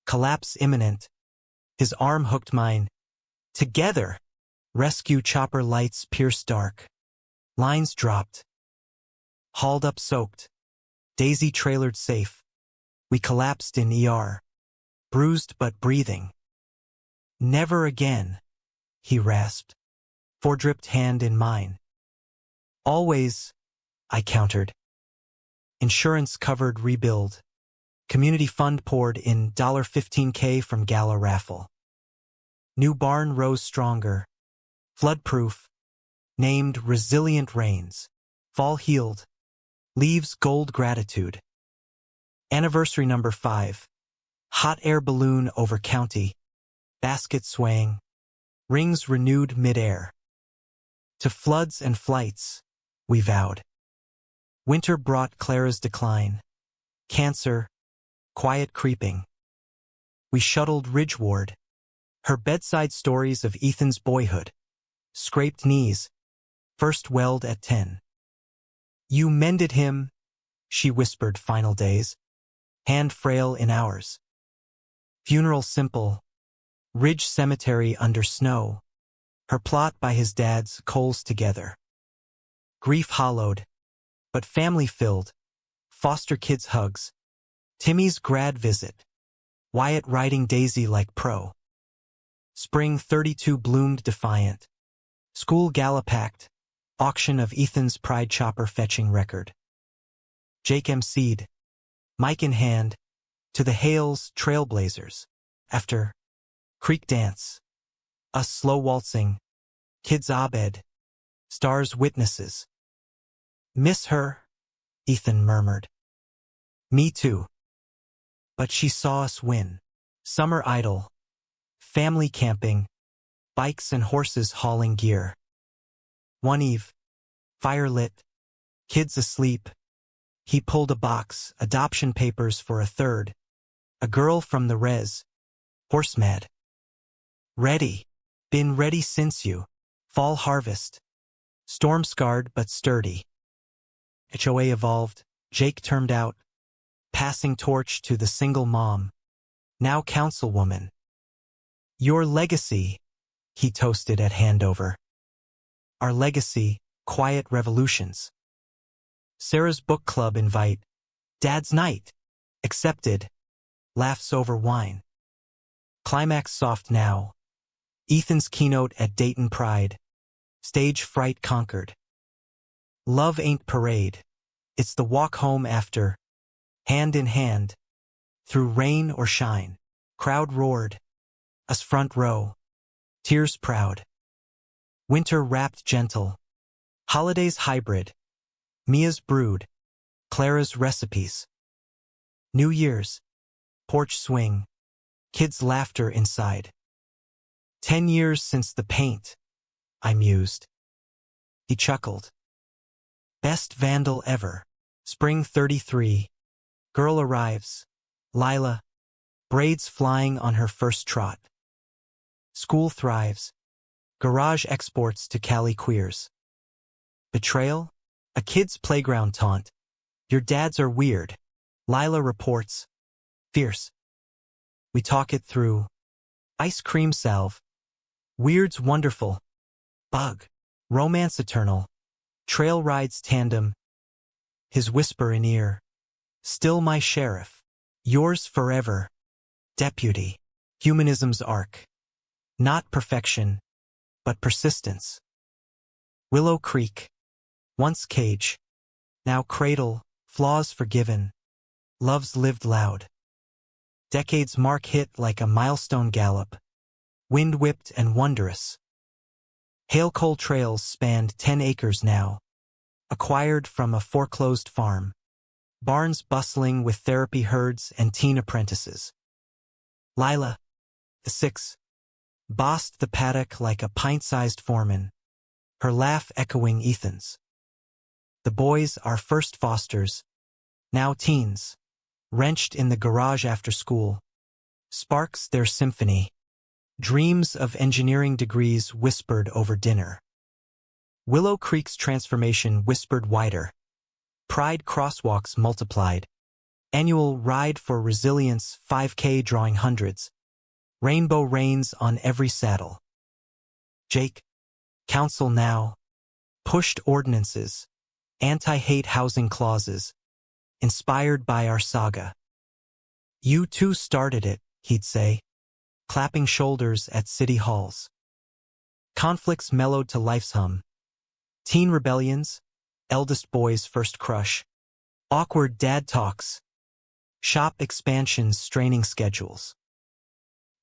Collapse imminent. His arm hooked mine. Together. Rescue chopper lights pierced dark. Lines dropped. Hauled up soaked. Daisy trailered safe. We collapsed in ER. Bruised but breathing. Never again, he rasped. Foredripped hand in mine. Always, I countered. Insurance covered rebuild. Community fund poured in $15K from gala raffle. New barn rose stronger. Floodproof. Named resilient rains. Fall healed. Leaves gold gratitude. Anniversary number 5. Hot air balloon over county, basket swaying, rings renewed mid-air. To floods and flights, we vowed. Winter brought Clara's decline, cancer, quiet creeping. We shuttled Ridgeward, her bedside stories of Ethan's boyhood, scraped knees, first weld at 10. You mended him, she whispered final days, hand frail in hours. Funeral simple, ridge cemetery under snow, her plot by his dad's coals together. Grief hollowed, but family filled, foster kids hugs, Timmy's grad visit, Wyatt riding Daisy like pro. Spring 32 bloomed defiant, school gala packed, auction of Ethan's pride chopper fetching record. Jake emceed, mic in hand, to the Hales Trailblazers, after Creek Dance, us slow waltzing, kids Abed, stars witnesses. Miss her, Ethan murmured. Me too. But she saw us win. Summer idle, family camping, bikes and horses hauling gear. One eve, fire lit, kids asleep. He pulled a box, adoption papers for a third. A girl from the res, horse mad. Ready, been ready since you. Fall harvest, storm scarred but sturdy. HOA evolved, Jake termed out, passing torch to the single mom, now councilwoman. Your legacy, he toasted at handover. Our legacy, quiet revolutions. Sarah's book club invite, Dad's night, accepted, laughs over wine. Climax soft now, Ethan's keynote at Dayton Pride, stage fright conquered. Love ain't parade, it's the walk home after, hand in hand, through rain or shine. Crowd roared, us front row, tears proud. Winter wrapped gentle, holidays hybrid, Mia's brood, Clara's recipes. New Year's, porch swing, kids' laughter inside. 10 years since the paint, I mused. He chuckled. Best vandal ever. Spring 33. Girl arrives. Lila. Braids flying on her first trot. School thrives. Garage exports to Cali queers. Betrayal? A kid's playground taunt. Your dads are weird. Lila reports. Fierce. We talk it through. Ice cream salve. Weird's wonderful. Bug. Romance eternal. Trail rides tandem. His whisper in ear. Still my sheriff. Yours forever. Deputy. Humanism's arc. Not perfection, but persistence. Willow Creek. Once cage. Now cradle. Flaws forgiven. Loves lived loud. Decades mark hit like a milestone gallop. Wind-whipped and wondrous. Hail coal trails spanned 10 acres now. Acquired from a foreclosed farm. Barns bustling with therapy herds and teen apprentices. Lila, the 6, bossed the paddock like a pint-sized foreman, her laugh echoing Ethan's. The boys are first fosters, now teens, wrenched in the garage after school. Sparks their symphony. Dreams of engineering degrees whispered over dinner. Willow Creek's transformation whispered wider. Pride crosswalks multiplied. Annual Ride for Resilience 5K drawing hundreds. Rainbow reins on every saddle. Jake, council now. Pushed ordinances. Anti-hate housing clauses. Inspired by our saga. You too started it, he'd say. Clapping shoulders at city halls. Conflicts mellowed to life's hum. Teen rebellions, eldest boy's first crush. Awkward dad talks. Shop expansions straining schedules.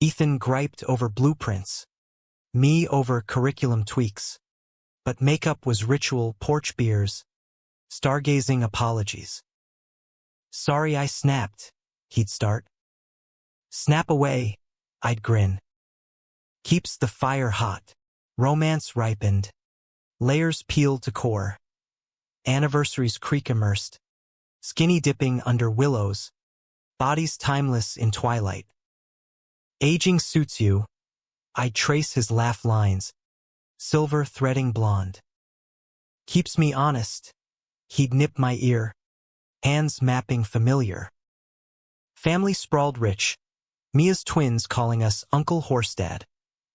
Ethan griped over blueprints. Me over curriculum tweaks. But makeup was ritual, porch beers. Stargazing apologies. Sorry I snapped, he'd start. Snap away, I'd grin. Keeps the fire hot. Romance ripened. Layers peeled to core. Anniversaries creek immersed. Skinny dipping under willows. Bodies timeless in twilight. Aging suits you. I'd trace his laugh lines. Silver threading blonde. Keeps me honest. He'd nip my ear. Hands mapping familiar. Family sprawled rich. Mia's twins calling us Uncle Horstad.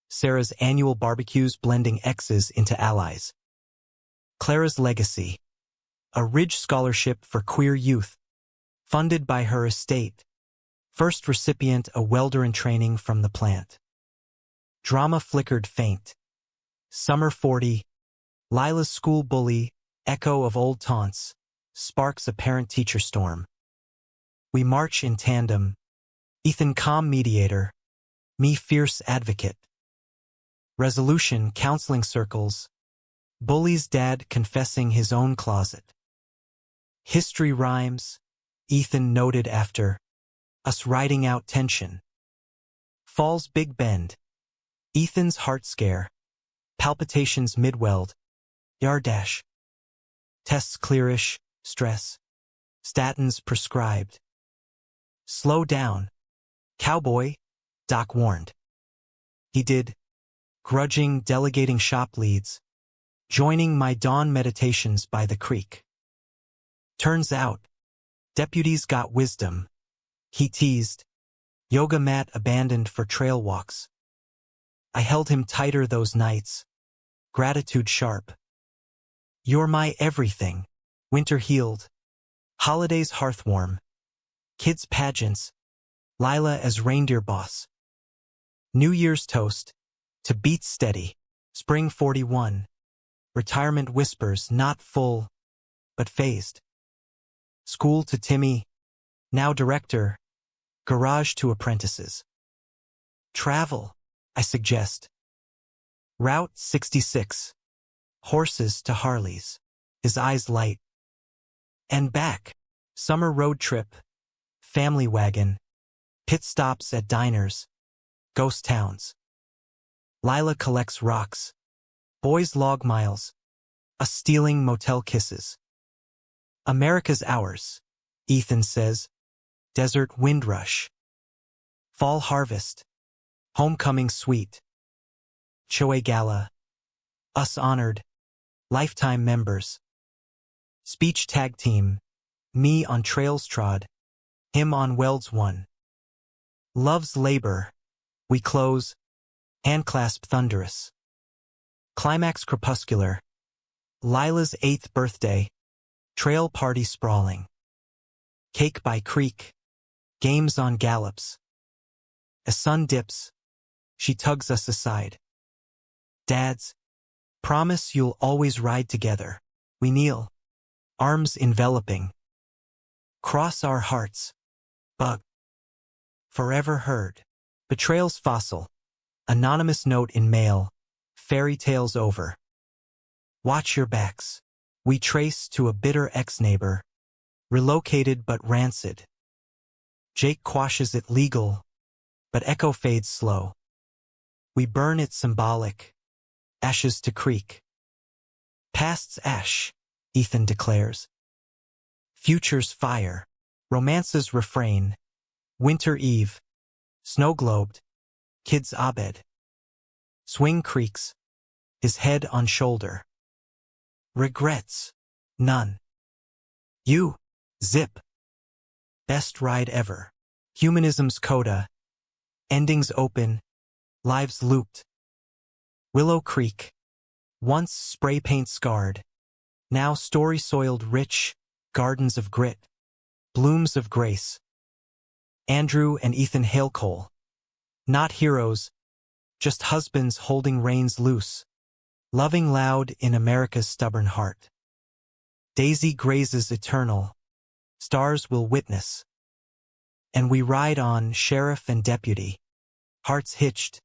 Sarah's annual barbecues blending exes into allies. Clara's legacy. A Ridge Scholarship for Queer Youth. Funded by her estate. First recipient a welder in training from the plant. Drama flickered faint. Summer 40. Lila's school bully. Echo of old taunts. Sparks a parent-teacher storm. We march in tandem. Ethan calm mediator. Me fierce advocate. Resolution counseling circles. Bully's dad confessing his own closet. History rhymes. Ethan noted after. Us riding out tension. Fall's Big Bend. Ethan's heart scare. Palpitations midweld. Yardash. Tests clearish. Stress. Statins prescribed. Slow down. Cowboy. Doc warned. He did. Grudging delegating shop leads. Joining my dawn meditations by the creek. Turns out. Deputies got wisdom. He teased. Yoga mat abandoned for trail walks. I held him tighter those nights. Gratitude sharp. You're my everything. Winter healed. Holidays hearthwarm. Kids pageants. Lila as reindeer boss. New Year's toast. To beat steady. Spring 41. Retirement whispers not full, but phased. School to Timmy. Now director. Garage to apprentices. Travel, I suggest. Route 66. Horses to Harleys. His eyes light. And back. Summer road trip. Family wagon. Pit stops at diners. Ghost towns. Lila collects rocks. Boys log miles. Us stealing motel kisses. America's ours, Ethan says. Desert wind rush. Fall harvest. Homecoming sweet. Choe Gala. Us honored. Lifetime members. Speech tag team. Me on trails trod. Him on welds one. Love's labor. We close. Handclasp thunderous. Climax crepuscular. Lila's 8th birthday. Trail party sprawling. Cake by creek. Games on gallops. As sun dips, she tugs us aside. Dads, promise you'll always ride together. We kneel. Arms enveloping. Cross our hearts. Bug. Forever heard. Betrayal's fossil. Anonymous note in mail. Fairy tales over. Watch your backs. We trace to a bitter ex-neighbor. Relocated but rancid. Jake quashes it legal, but echo fades slow. We burn it symbolic. Ashes to creek. Past's ash, Ethan declares. Future's fire. Romance's refrain. Winter eve. Snow-globed. Kids Abed. Swing creaks. His head on shoulder. Regrets. None. You. Zip. Best ride ever. Humanism's coda. Endings open. Lives looped. Willow Creek. Once spray paint scarred. Now story soiled rich. Gardens of grit. Blooms of grace. Andrew and Ethan Hailcole. Not heroes. Just husbands holding reins loose. Loving loud in America's stubborn heart. Daisy grazes eternal. Stars will witness. And we ride on, sheriff and deputy. Hearts hitched.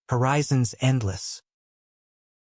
Horizons endless.